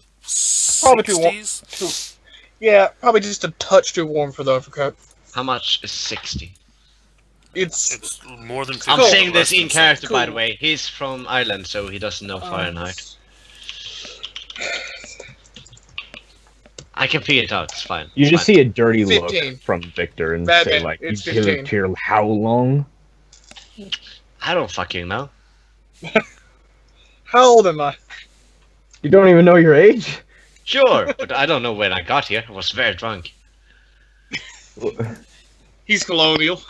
[SPEAKER 2] Probably too warm.
[SPEAKER 1] 60s.
[SPEAKER 2] Yeah, probably just a touch too warm for the overcoat.
[SPEAKER 4] How much is 60?
[SPEAKER 2] It's
[SPEAKER 1] It's more than 50.
[SPEAKER 4] I'm
[SPEAKER 2] Cool.
[SPEAKER 4] saying this
[SPEAKER 1] less
[SPEAKER 4] in
[SPEAKER 1] than
[SPEAKER 4] character, by the
[SPEAKER 2] Cool.
[SPEAKER 4] way. He's from Ireland, so he doesn't know Fahrenheit. I can figure it out. It's fine.
[SPEAKER 3] You
[SPEAKER 4] It's
[SPEAKER 3] just
[SPEAKER 4] fine.
[SPEAKER 3] see a dirty
[SPEAKER 2] 15.
[SPEAKER 3] look from Victor and
[SPEAKER 2] Bad
[SPEAKER 3] say
[SPEAKER 2] man,
[SPEAKER 3] like,
[SPEAKER 2] it's
[SPEAKER 3] "You
[SPEAKER 2] 15.
[SPEAKER 3] lived here how long?"
[SPEAKER 4] I don't fucking know.
[SPEAKER 2] how old am I?
[SPEAKER 3] You don't even know your age.
[SPEAKER 4] Sure, but I don't know when I got here. I was very drunk.
[SPEAKER 2] He's colonial.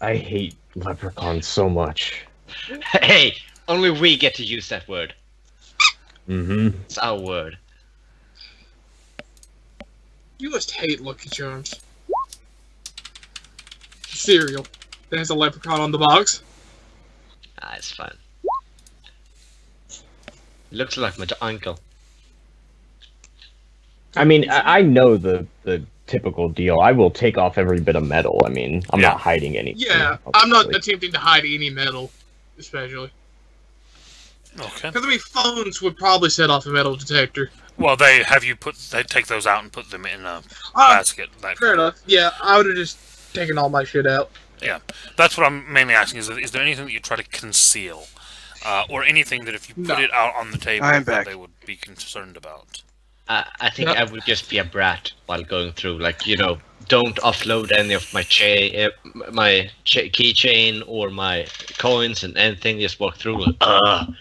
[SPEAKER 3] I hate leprechauns so much.
[SPEAKER 4] Hey, only we get to use that word.
[SPEAKER 3] Mm-hmm.
[SPEAKER 4] It's our word.
[SPEAKER 2] You must hate Lucky Charms. Cereal that has a leprechaun on the box.
[SPEAKER 4] Ah, it's fine. It looks like my uncle.
[SPEAKER 3] I mean, I know the typical deal. I will take off every bit of metal. I mean, I'm
[SPEAKER 1] Yeah.
[SPEAKER 3] not hiding anything.
[SPEAKER 2] Yeah, I'm not
[SPEAKER 3] obviously.
[SPEAKER 2] attempting to hide any metal, especially.
[SPEAKER 1] Okay.
[SPEAKER 2] Because I mean, phones would probably set off a metal detector.
[SPEAKER 1] Well, they take those out and put them in a
[SPEAKER 2] Ah,
[SPEAKER 1] basket. That
[SPEAKER 2] fair enough. Yeah, I would have just taken all my shit out.
[SPEAKER 1] Yeah, that's what I'm mainly asking. Is there anything that you try to conceal, or anything that if you put
[SPEAKER 2] No.
[SPEAKER 1] it out on the table
[SPEAKER 5] I'm
[SPEAKER 1] that
[SPEAKER 5] back.
[SPEAKER 1] they would be concerned about?
[SPEAKER 4] I think
[SPEAKER 2] No.
[SPEAKER 4] I would just be a brat while going through. Like, you know, don't offload any of my keychain or my coins and anything. Just walk through. Like,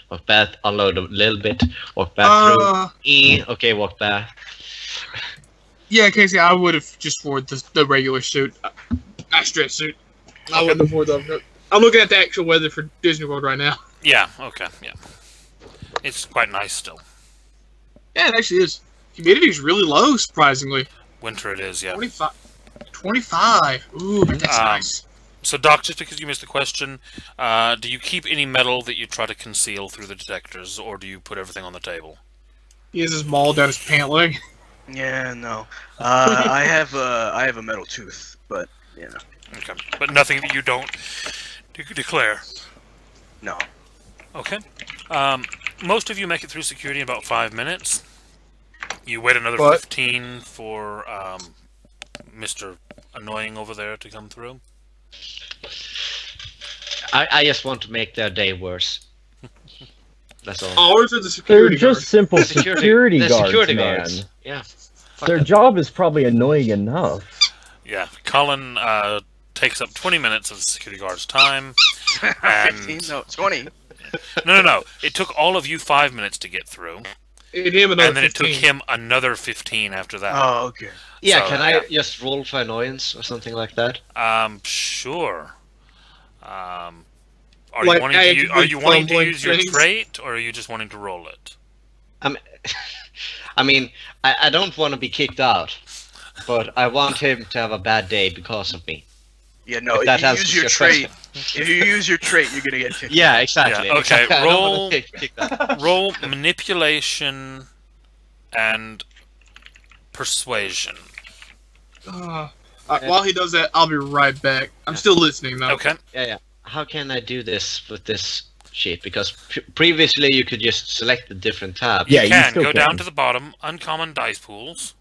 [SPEAKER 4] walk back, unload a little bit, walk back through. Okay, walk back.
[SPEAKER 2] Yeah, Casey, I would have just worn the regular suit. Stress suit. I wouldn't have worn the. I'm looking at the actual weather for Disney World right now.
[SPEAKER 1] Yeah. Okay. Yeah. It's quite nice still.
[SPEAKER 2] Yeah, it actually is. Humidity's really low, surprisingly.
[SPEAKER 1] Winter it is. Yeah.
[SPEAKER 2] 25. 25. Ooh, that's nice.
[SPEAKER 1] So, Doc, just because you missed the question, do you keep any metal that you try to conceal through the detectors, or do you put everything on the table?
[SPEAKER 2] He has his maul down his pant leg.
[SPEAKER 5] Yeah, no. I have a metal tooth, but yeah,
[SPEAKER 1] Okay, but nothing that you don't declare.
[SPEAKER 5] no.
[SPEAKER 1] Okay. Most of you make it through security in about 5 minutes. You wait another
[SPEAKER 2] What?
[SPEAKER 1] 15 for Mr. Annoying over there to come through.
[SPEAKER 4] I just want to make their day worse. That's all.
[SPEAKER 2] Ours are the
[SPEAKER 3] They're
[SPEAKER 2] security
[SPEAKER 3] just
[SPEAKER 2] guards.
[SPEAKER 3] simple
[SPEAKER 4] The
[SPEAKER 3] security
[SPEAKER 4] the
[SPEAKER 3] guards,
[SPEAKER 4] security
[SPEAKER 3] man.
[SPEAKER 4] guards. Yeah. Fuck
[SPEAKER 3] Their
[SPEAKER 4] them.
[SPEAKER 3] job is probably annoying enough.
[SPEAKER 1] Yeah, Colin takes up 20 minutes of the security guard's time. And
[SPEAKER 5] 15? No, 20.
[SPEAKER 1] No. It took all of you 5 minutes to get through,
[SPEAKER 2] And him another
[SPEAKER 1] and then it
[SPEAKER 2] 15.
[SPEAKER 1] took him another 15 after that.
[SPEAKER 5] Oh, okay.
[SPEAKER 4] Yeah,
[SPEAKER 1] So,
[SPEAKER 4] can
[SPEAKER 1] yeah.
[SPEAKER 4] I just roll for annoyance or something like that?
[SPEAKER 1] Sure. Are
[SPEAKER 2] Like,
[SPEAKER 1] you wanting to
[SPEAKER 2] actively
[SPEAKER 1] wanting to
[SPEAKER 2] fumbling
[SPEAKER 1] use your
[SPEAKER 2] things?
[SPEAKER 1] trait, or are you just wanting to roll it?
[SPEAKER 4] I mean, I don't want to be kicked out, but I want him to have a bad day because of me.
[SPEAKER 5] Yeah, no.
[SPEAKER 4] If that
[SPEAKER 5] If you
[SPEAKER 4] answers
[SPEAKER 5] use your
[SPEAKER 4] your
[SPEAKER 5] trait,
[SPEAKER 4] question.
[SPEAKER 5] if you use your trait, you're gonna get kicked.
[SPEAKER 4] Yeah, exactly.
[SPEAKER 1] Yeah, okay,
[SPEAKER 4] exactly. I don't wanna
[SPEAKER 1] roll-
[SPEAKER 4] get kicked out.
[SPEAKER 1] Roll manipulation and persuasion.
[SPEAKER 2] While he does that, I'll be right back. I'm still listening though.
[SPEAKER 1] Okay.
[SPEAKER 4] Yeah. How can I do this with this sheet? Because previously you could just select a different tab.
[SPEAKER 3] Yeah,
[SPEAKER 1] You
[SPEAKER 3] you
[SPEAKER 1] can
[SPEAKER 3] still
[SPEAKER 1] go
[SPEAKER 3] can.
[SPEAKER 1] down to the bottom, uncommon dice pools.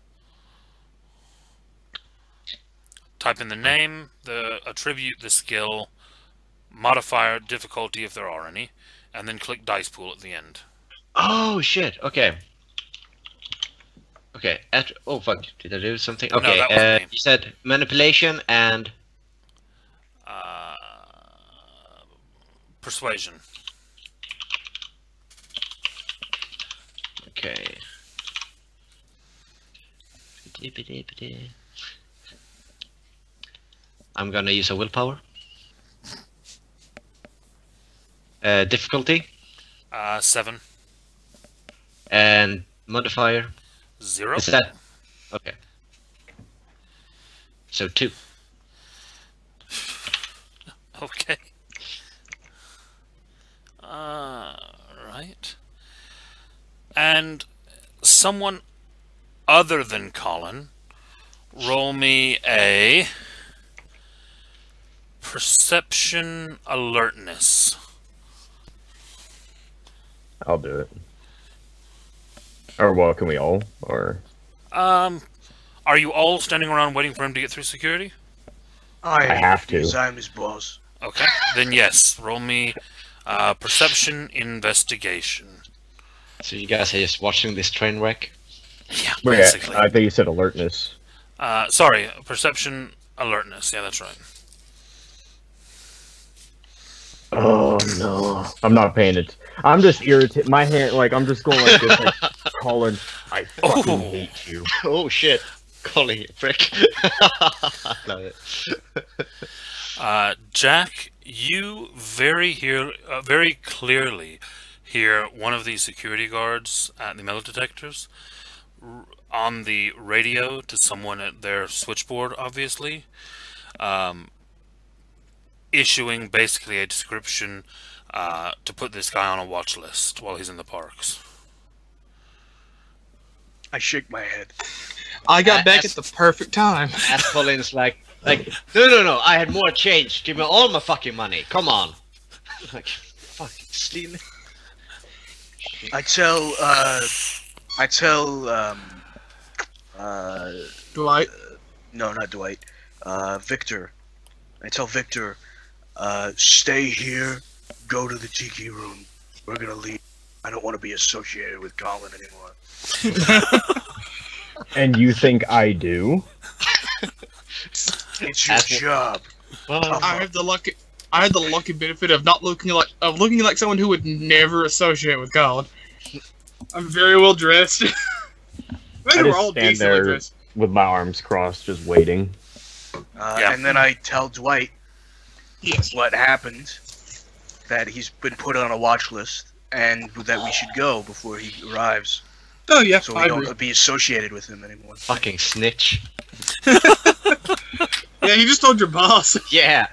[SPEAKER 1] Type in the name, the attribute, the skill, modifier, difficulty if there are any, and then click dice pool at the end.
[SPEAKER 4] Oh shit. Okay. Okay. Oh fuck. Did I do something? Okay.
[SPEAKER 1] that wasn't me.
[SPEAKER 4] You said manipulation and
[SPEAKER 1] Persuasion.
[SPEAKER 4] okay. I'm gonna use a willpower. Difficulty
[SPEAKER 1] 7.
[SPEAKER 4] and modifier.
[SPEAKER 1] 0.
[SPEAKER 4] Is that okay? So 2.
[SPEAKER 1] Okay. Right. And someone other than Colin, roll me a perception alertness.
[SPEAKER 3] I'll do it. Or well, can we all? Or
[SPEAKER 1] Are you all standing around waiting for him to get through security?
[SPEAKER 5] I
[SPEAKER 3] have to.
[SPEAKER 5] because I'm his boss.
[SPEAKER 1] Okay, then yes, roll me perception investigation.
[SPEAKER 4] So you guys are just watching this train wreck.
[SPEAKER 1] Yeah,
[SPEAKER 3] wait,
[SPEAKER 1] basically.
[SPEAKER 3] I think you said alertness.
[SPEAKER 1] Sorry, perception alertness. Yeah, that's right.
[SPEAKER 3] Oh no, I'm not paying it. I'm just irritated. My hand, like I'm just going like this, like Colin. I fucking
[SPEAKER 1] Oh.
[SPEAKER 3] hate you.
[SPEAKER 4] Oh shit, calling it prick. Love it.
[SPEAKER 1] Jack, you very clearly hear one of these security guards at the metal detectors on the radio to someone at their switchboard, obviously, issuing basically a description to put this guy on a watch list while he's in the parks.
[SPEAKER 5] I shake my head.
[SPEAKER 2] I got back at the perfect time.
[SPEAKER 4] As Colin's like, no, I had more change. Give me all my fucking money. Come on. Like, fucking stealing.
[SPEAKER 5] I tell
[SPEAKER 2] Dwight.
[SPEAKER 5] no, not Dwight. Victor. I tell Victor, stay here, go to the tiki room. We're gonna leave. I don't want to be associated with Colin anymore.
[SPEAKER 3] And you think I do?
[SPEAKER 5] It's your job.
[SPEAKER 2] I have the lucky benefit of not looking like someone who would never associate with Colin. I'm very well dressed. I think we're all
[SPEAKER 3] stand
[SPEAKER 2] decently
[SPEAKER 3] there
[SPEAKER 2] dressed.
[SPEAKER 3] with my arms crossed, just waiting.
[SPEAKER 1] Yeah.
[SPEAKER 5] And then I tell Dwight
[SPEAKER 2] Yes.
[SPEAKER 5] what happened, that he's been put on a watch list, and that we should go before he arrives,
[SPEAKER 2] Oh yeah,
[SPEAKER 5] so we
[SPEAKER 2] I agree.
[SPEAKER 5] don't be associated with him anymore.
[SPEAKER 4] Fucking snitch.
[SPEAKER 2] Yeah, you just told your boss.
[SPEAKER 4] Yeah.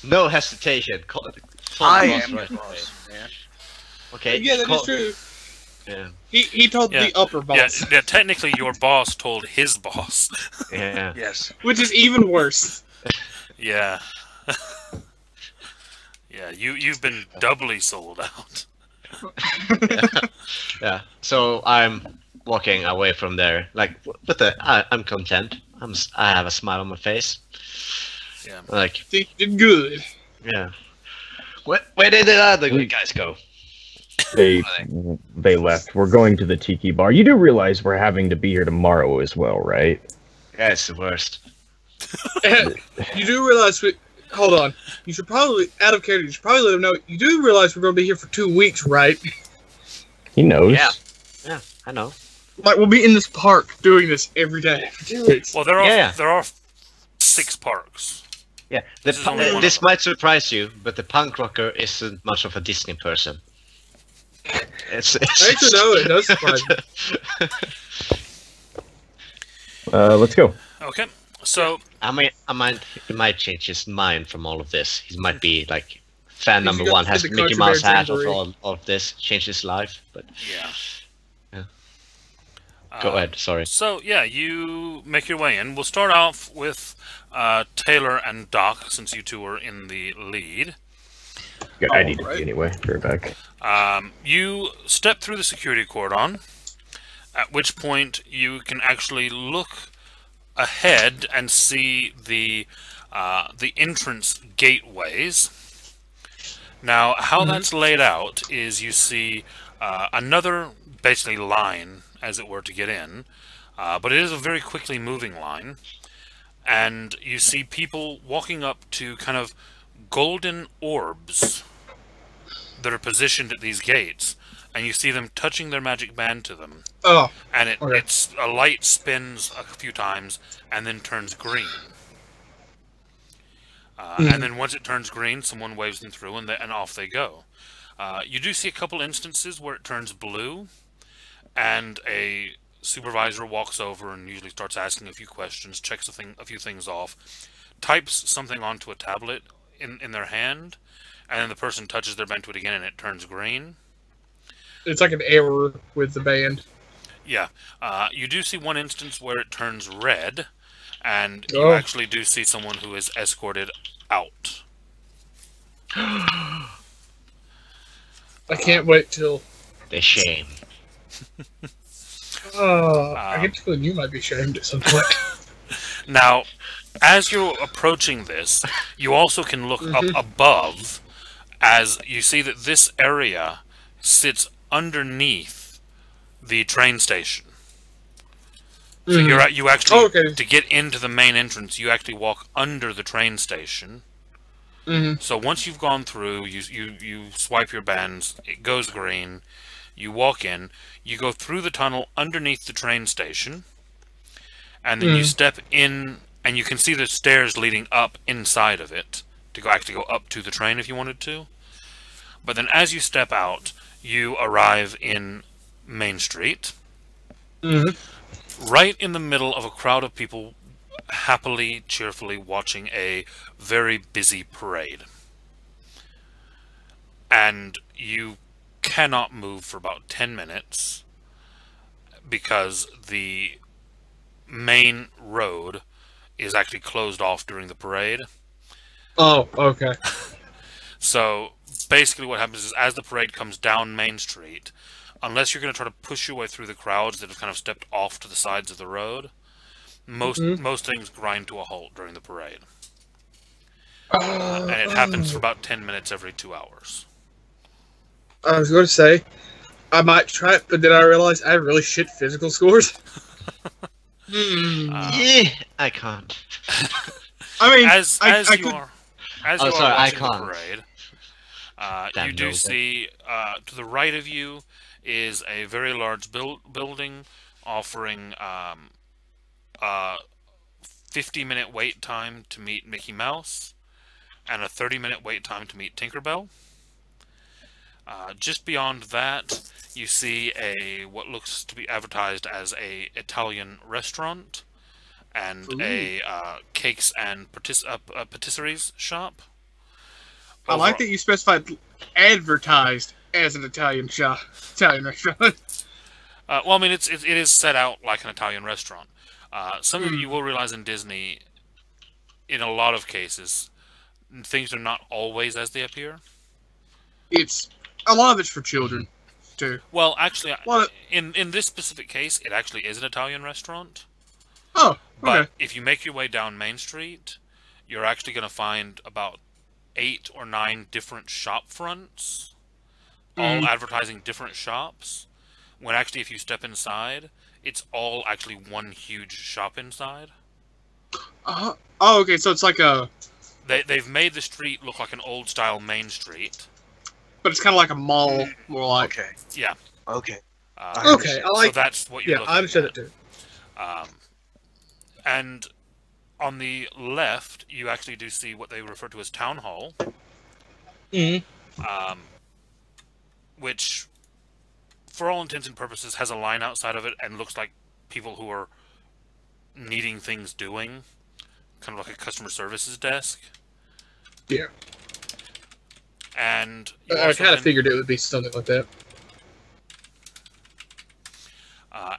[SPEAKER 4] No hesitation. Call
[SPEAKER 5] I
[SPEAKER 4] the boss
[SPEAKER 5] am
[SPEAKER 4] right
[SPEAKER 5] the
[SPEAKER 4] away.
[SPEAKER 5] boss, man.
[SPEAKER 4] Okay.
[SPEAKER 2] Yeah, that
[SPEAKER 4] call-
[SPEAKER 2] is true.
[SPEAKER 4] Yeah.
[SPEAKER 2] He told
[SPEAKER 1] Yeah.
[SPEAKER 2] the upper boss,
[SPEAKER 1] Yeah, technically your boss told his boss.
[SPEAKER 4] Yeah.
[SPEAKER 5] Yes.
[SPEAKER 2] which is even worse.
[SPEAKER 1] Yeah. Yeah, you've been doubly sold out.
[SPEAKER 4] Yeah. So I'm walking away from there, like, I'm content. I have a smile on my face.
[SPEAKER 1] Yeah.
[SPEAKER 4] Like,
[SPEAKER 2] Think you did good.
[SPEAKER 4] yeah. Where did the other guys go?
[SPEAKER 3] They left. We're going to the tiki bar. You do realize we're having to be here tomorrow as well, right?
[SPEAKER 4] Yeah, it's the worst.
[SPEAKER 2] You do realize hold on. You should probably, out of character, you should probably let him know. You do realize we're going to be here for 2 weeks, right?
[SPEAKER 3] He knows.
[SPEAKER 4] Yeah. Yeah, I know.
[SPEAKER 2] Like, we'll be in this park doing this every day for 2 weeks.
[SPEAKER 1] Well, there
[SPEAKER 4] Yeah.
[SPEAKER 1] are 6 parks.
[SPEAKER 4] Yeah,
[SPEAKER 1] This is only one of
[SPEAKER 4] this
[SPEAKER 1] them.
[SPEAKER 4] might surprise you, but the punk rocker isn't much of a Disney person. It's
[SPEAKER 2] Actually, no, it does surprise me.
[SPEAKER 3] Let's go.
[SPEAKER 1] Okay. So
[SPEAKER 4] He might change his mind from all of this. He might be like fan
[SPEAKER 2] He's
[SPEAKER 4] number
[SPEAKER 2] got
[SPEAKER 4] one, has
[SPEAKER 2] the
[SPEAKER 4] Mickey Mouse hat of
[SPEAKER 2] controversy
[SPEAKER 4] all of this, changed his life. But
[SPEAKER 1] yeah.
[SPEAKER 4] go ahead, sorry.
[SPEAKER 1] So yeah, you make your way in. We'll start off with Taylor and Doc, since you two are in the lead.
[SPEAKER 3] Good. I need to be anyway. Be right back.
[SPEAKER 1] You step through the security cordon, at which point you can actually look ahead and see the entrance gateways. Now, how that's laid out is you see another basically line, as it were, to get in, but it is a very quickly moving line, and you see people walking up to kind of golden orbs that are positioned at these gates, and you see them touching their magic band to them,
[SPEAKER 2] Oh,
[SPEAKER 1] and
[SPEAKER 2] okay.
[SPEAKER 1] it's a light spins a few times and then turns green. And then once it turns green, someone waves them through, and off they go. You do see a couple instances where it turns blue, and a supervisor walks over and usually starts asking a few questions, checks a few things off, types something onto a tablet in their hand, and then the person touches their band to it again, and it turns green.
[SPEAKER 2] it's like an error with the band.
[SPEAKER 1] Yeah. You do see one instance where it turns red, and you
[SPEAKER 2] Oh.
[SPEAKER 1] actually do see someone who is escorted out.
[SPEAKER 2] I can't wait till.
[SPEAKER 4] The shame.
[SPEAKER 2] I get the feeling you might be ashamed at some point.
[SPEAKER 1] Now, as you're approaching this, you also can look up above, as you see that this area sits underneath the train station. So you actually,
[SPEAKER 2] Oh, okay.
[SPEAKER 1] to get into the main entrance, you actually walk under the train station. So once you've gone through, you swipe your bands, it goes green, you walk in, you go through the tunnel underneath the train station, and then you step in, and you can see the stairs leading up inside of it, to actually go up to the train if you wanted to. But then as you step out, you arrive in Main Street, right in the middle of a crowd of people happily, cheerfully watching a very busy parade. And you cannot move for about 10 minutes because the main road is actually closed off during the parade.
[SPEAKER 2] Oh, okay.
[SPEAKER 1] So basically what happens is, as the parade comes down Main Street, unless you're going to try to push your way through the crowds that have kind of stepped off to the sides of the road, most things grind to a halt during the parade. And it happens for about 10 minutes every 2 hours.
[SPEAKER 2] I was going to say, I might try it, but then I realized I have really shit physical scores.
[SPEAKER 4] Yeah, I can't.
[SPEAKER 2] I mean,
[SPEAKER 1] As
[SPEAKER 2] I
[SPEAKER 1] you
[SPEAKER 2] could.
[SPEAKER 1] are
[SPEAKER 4] Oh, sorry, I
[SPEAKER 1] watching the
[SPEAKER 4] can't.
[SPEAKER 1] parade,
[SPEAKER 4] Damn
[SPEAKER 1] you do
[SPEAKER 4] nosy.
[SPEAKER 1] see to the right of you is a very large building offering a 50-minute wait time to meet Mickey Mouse and a 30-minute wait time to meet Tinkerbell. Just beyond that, you see what looks to be advertised as a Italian restaurant and a cakes and patisseries shop.
[SPEAKER 2] I like that you specified advertised as an Italian restaurant.
[SPEAKER 1] Well, I mean, it is set out like an Italian restaurant. Some of you will realize in Disney, in a lot of cases, things are not always as they appear.
[SPEAKER 2] It's a lot of it's for children, too.
[SPEAKER 1] Well, actually,
[SPEAKER 2] Well,
[SPEAKER 1] in this specific case, it actually is an Italian restaurant.
[SPEAKER 2] oh,
[SPEAKER 1] But
[SPEAKER 2] okay.
[SPEAKER 1] if you make your way down Main Street, you're actually going to find about 8 or 9 different shop fronts, all advertising different shops. When actually, if you step inside, it's all actually one huge shop inside.
[SPEAKER 2] Oh, okay. So it's like a,
[SPEAKER 1] They've made the street look like an old style Main Street.
[SPEAKER 2] but it's kind of like a mall, more like.
[SPEAKER 5] Okay.
[SPEAKER 1] Yeah.
[SPEAKER 5] Okay.
[SPEAKER 2] Okay, I like.
[SPEAKER 1] So that's what you're
[SPEAKER 2] Yeah,
[SPEAKER 1] looking
[SPEAKER 2] I understand
[SPEAKER 1] at.
[SPEAKER 2] it too.
[SPEAKER 1] And on the left, you actually do see what they refer to as Town Hall, which, for all intents and purposes, has a line outside of it and looks like people who are needing things doing, kind of like a customer services desk.
[SPEAKER 2] Yeah.
[SPEAKER 1] And you
[SPEAKER 2] I
[SPEAKER 1] also
[SPEAKER 2] kind of
[SPEAKER 1] then-
[SPEAKER 2] figured it would be something like that.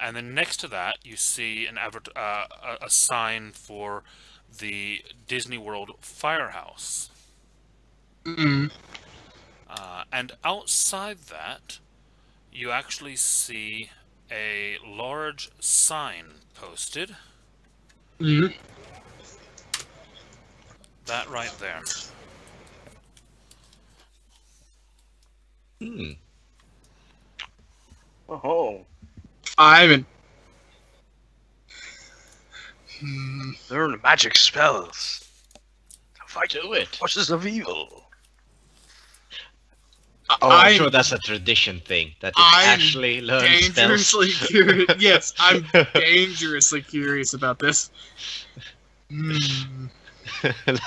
[SPEAKER 1] and then next to that, you see a sign for the Disney World Firehouse. And outside that, you actually see a large sign posted. That right there.
[SPEAKER 5] Oh,
[SPEAKER 2] Ivan.
[SPEAKER 5] learn magic spells. Fight
[SPEAKER 4] Do it.
[SPEAKER 5] forces of evil.
[SPEAKER 4] Oh, I'm
[SPEAKER 2] I'm
[SPEAKER 4] sure that's a tradition thing that you
[SPEAKER 2] I'm
[SPEAKER 4] actually learn spells.
[SPEAKER 2] dangerously curious. Yes, I'm dangerously curious about this.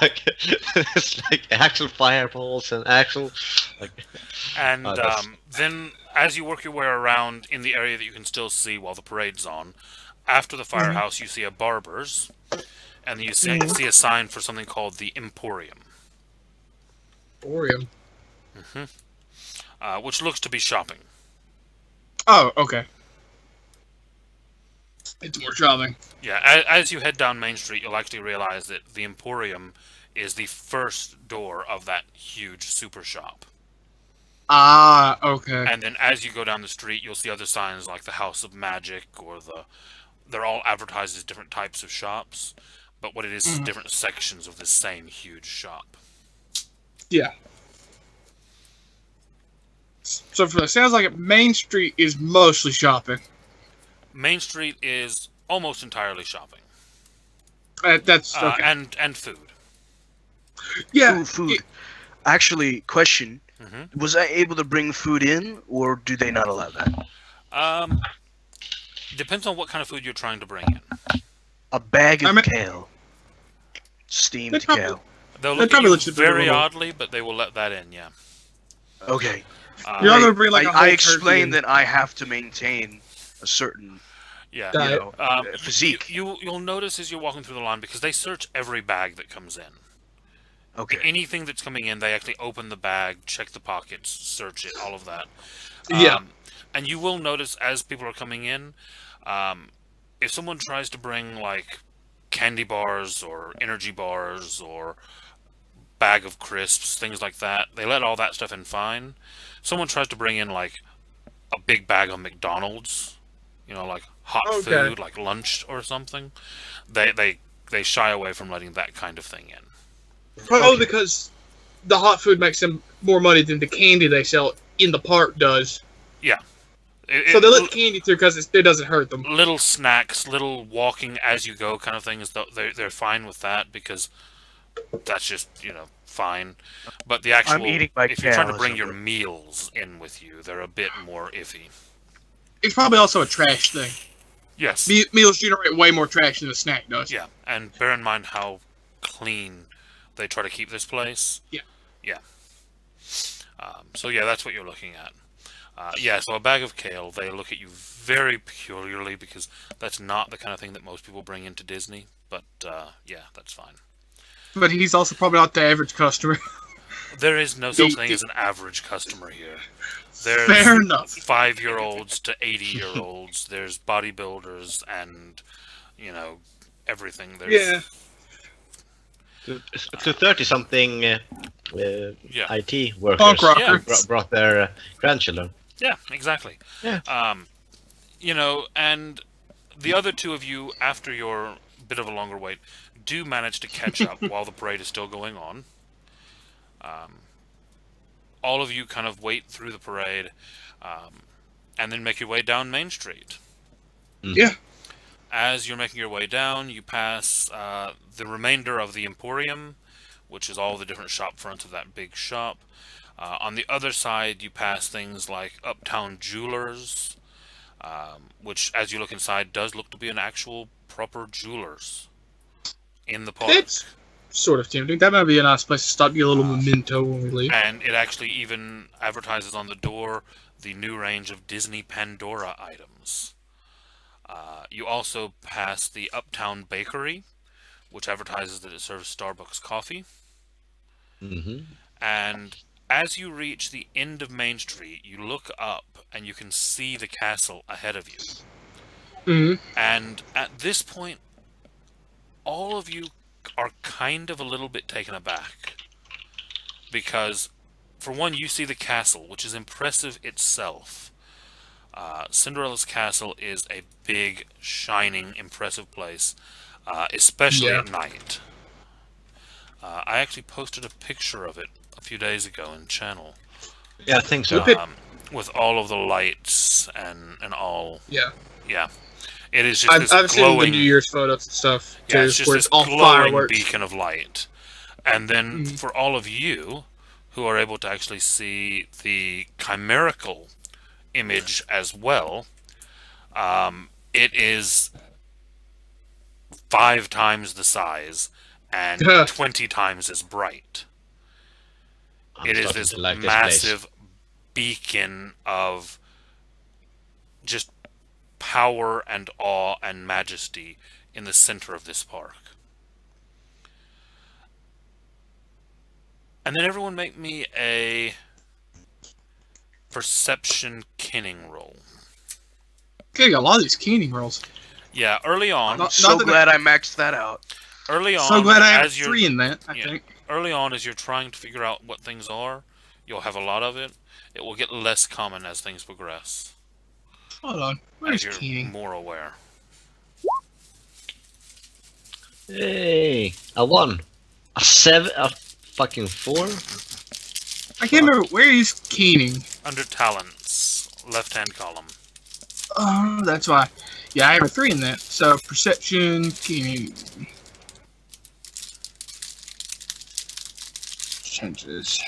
[SPEAKER 4] Like it's like actual fireballs and actual like.
[SPEAKER 1] And
[SPEAKER 4] Oh, that's-
[SPEAKER 1] then, as you work your way around in the area that you can still see while the parade's on, after the firehouse, you see a barber's, and you see a sign for something called the Emporium,
[SPEAKER 2] Orium.
[SPEAKER 1] which looks to be shopping.
[SPEAKER 2] Oh, okay. It's more shopping.
[SPEAKER 1] Yeah, as you head down Main Street, you'll actually realize that the Emporium is the first door of that huge super shop.
[SPEAKER 2] Ah, okay.
[SPEAKER 1] And then as you go down the street, you'll see other signs like the House of Magic or they're all advertised as different types of shops, but what it is different sections of the same huge shop.
[SPEAKER 2] Yeah. So for the sounds like it, Main Street is mostly shopping.
[SPEAKER 1] Main Street is almost entirely shopping.
[SPEAKER 2] That's okay.
[SPEAKER 1] and food.
[SPEAKER 2] yeah.
[SPEAKER 5] Ooh, food. Actually, question: was I able to bring food in, or do they not allow that?
[SPEAKER 1] Depends on what kind of food you're trying to bring in.
[SPEAKER 5] A bag of
[SPEAKER 2] I mean-
[SPEAKER 5] kale, steamed
[SPEAKER 2] They probably-
[SPEAKER 5] kale.
[SPEAKER 1] They'll
[SPEAKER 2] They
[SPEAKER 1] look at
[SPEAKER 2] probably
[SPEAKER 1] you
[SPEAKER 2] let you do
[SPEAKER 1] very
[SPEAKER 2] it.
[SPEAKER 1] oddly, but they will let that in, yeah.
[SPEAKER 5] Okay.
[SPEAKER 2] You're not gonna bring like a whole
[SPEAKER 5] I
[SPEAKER 2] turkey
[SPEAKER 5] explained
[SPEAKER 2] in.
[SPEAKER 5] that I have to maintain a certain,
[SPEAKER 1] Yeah.
[SPEAKER 2] Diet.
[SPEAKER 5] you know, physique.
[SPEAKER 1] You'll notice as you're walking through the line, because they search every bag that comes in.
[SPEAKER 5] Okay.
[SPEAKER 1] Anything that's coming in, they actually open the bag, check the pockets, search it, all of that.
[SPEAKER 2] Yeah.
[SPEAKER 1] And you will notice as people are coming in, if someone tries to bring like candy bars or energy bars or bag of crisps, things like that, they let all that stuff in fine. Someone tries to bring in like a big bag of McDonald's, like hot
[SPEAKER 2] Okay.
[SPEAKER 1] food, like lunch or something, they shy away from letting that kind of thing in.
[SPEAKER 2] Probably because the hot food makes them more money than the candy they sell in the park does.
[SPEAKER 1] Yeah.
[SPEAKER 2] So they let the candy through because it doesn't hurt them.
[SPEAKER 1] Little snacks, little walking as you go kind of things, they're fine with that because that's just, fine. But the actual,
[SPEAKER 5] eating my
[SPEAKER 1] if you're trying to
[SPEAKER 5] kale,
[SPEAKER 1] bring
[SPEAKER 5] so-
[SPEAKER 1] your meals in with you, they're a bit more iffy.
[SPEAKER 2] It's probably also a trash thing.
[SPEAKER 1] Yes.
[SPEAKER 2] Meals generate way more trash than a snack does.
[SPEAKER 1] Yeah, and bear in mind how clean they try to keep this place.
[SPEAKER 2] Yeah.
[SPEAKER 1] Yeah. So yeah, that's what you're looking at. Yeah, so a bag of kale, they look at you very peculiarly because that's not the kind of thing that most people bring into Disney. But yeah, that's fine.
[SPEAKER 2] But he's also probably not the average customer.
[SPEAKER 1] There is no such thing as an average customer here. There's
[SPEAKER 2] Fair enough.
[SPEAKER 1] 5-year-olds to 80-year-olds. There's bodybuilders and, you know, everything. There's,
[SPEAKER 2] Yeah.
[SPEAKER 4] To 30-something IT workers
[SPEAKER 2] Punk rockers.
[SPEAKER 1] Yeah.
[SPEAKER 4] brought their grandchildren.
[SPEAKER 1] Yeah, exactly.
[SPEAKER 4] Yeah.
[SPEAKER 1] You know, and the other two of you, after your bit of a longer wait, do manage to catch up while the parade is still going on. All of you kind of wait through the parade, and then make your way down Main Street.
[SPEAKER 2] Yeah.
[SPEAKER 1] As you're making your way down, you pass the remainder of the Emporium, which is all the different shop fronts of that big shop. On the other side, you pass things like Uptown Jewelers, which, as you look inside, does look to be an actual proper jewelers in the park.
[SPEAKER 2] It's sort of tempting. That might be a nice place to stop, get a little memento when we leave.
[SPEAKER 1] And it actually even advertises on the door the new range of Disney Pandora items. You also pass the Uptown Bakery, which advertises that it serves Starbucks coffee.
[SPEAKER 4] Mm-hmm.
[SPEAKER 1] And as you reach the end of Main Street, you look up and you can see the castle ahead of you.
[SPEAKER 2] Mm-hmm.
[SPEAKER 1] And at this point, all of you are kind of a little bit taken aback. Because, for one, you see the castle, which is impressive itself. Cinderella's castle is a big, shining, impressive place, especially at night. I actually posted a picture of it a few days ago in channel.
[SPEAKER 4] Yeah, I think so.
[SPEAKER 1] With all of the lights and all.
[SPEAKER 2] Yeah.
[SPEAKER 1] Yeah. It is just this
[SPEAKER 2] I've seen the
[SPEAKER 1] glowing...
[SPEAKER 2] New Year's photos and stuff, too,
[SPEAKER 1] Yeah, it's just
[SPEAKER 2] where
[SPEAKER 1] this
[SPEAKER 2] it's all
[SPEAKER 1] glowing
[SPEAKER 2] fireworks.
[SPEAKER 1] beacon of light. And then for all of you who are able to actually see the chimerical image as well, it is 5 times the size and 20 times as bright. It is this massive beacon of just power and awe and majesty in the center of this park. And then everyone make me a perception kenning roll.
[SPEAKER 2] Okay, got a lot of these keening rolls.
[SPEAKER 1] Yeah, early on.
[SPEAKER 2] Not
[SPEAKER 5] So
[SPEAKER 2] that
[SPEAKER 5] glad I maxed that out.
[SPEAKER 1] Early on,
[SPEAKER 2] So glad I have
[SPEAKER 1] as you're
[SPEAKER 2] 3 in that, I
[SPEAKER 1] yeah.
[SPEAKER 2] think.
[SPEAKER 1] early on, as you're trying to figure out what things are, you'll have a lot of it. It will get less common as things progress.
[SPEAKER 2] Hold on. Where's
[SPEAKER 1] As you're
[SPEAKER 2] keening?
[SPEAKER 1] more aware.
[SPEAKER 4] Hey, a 1, a 7, a fucking 4.
[SPEAKER 2] I can't remember. Where is keening?
[SPEAKER 1] Under talents, left-hand column.
[SPEAKER 2] Oh, that's why. Yeah, I have a 3 in that. So, perception, keening. Changes.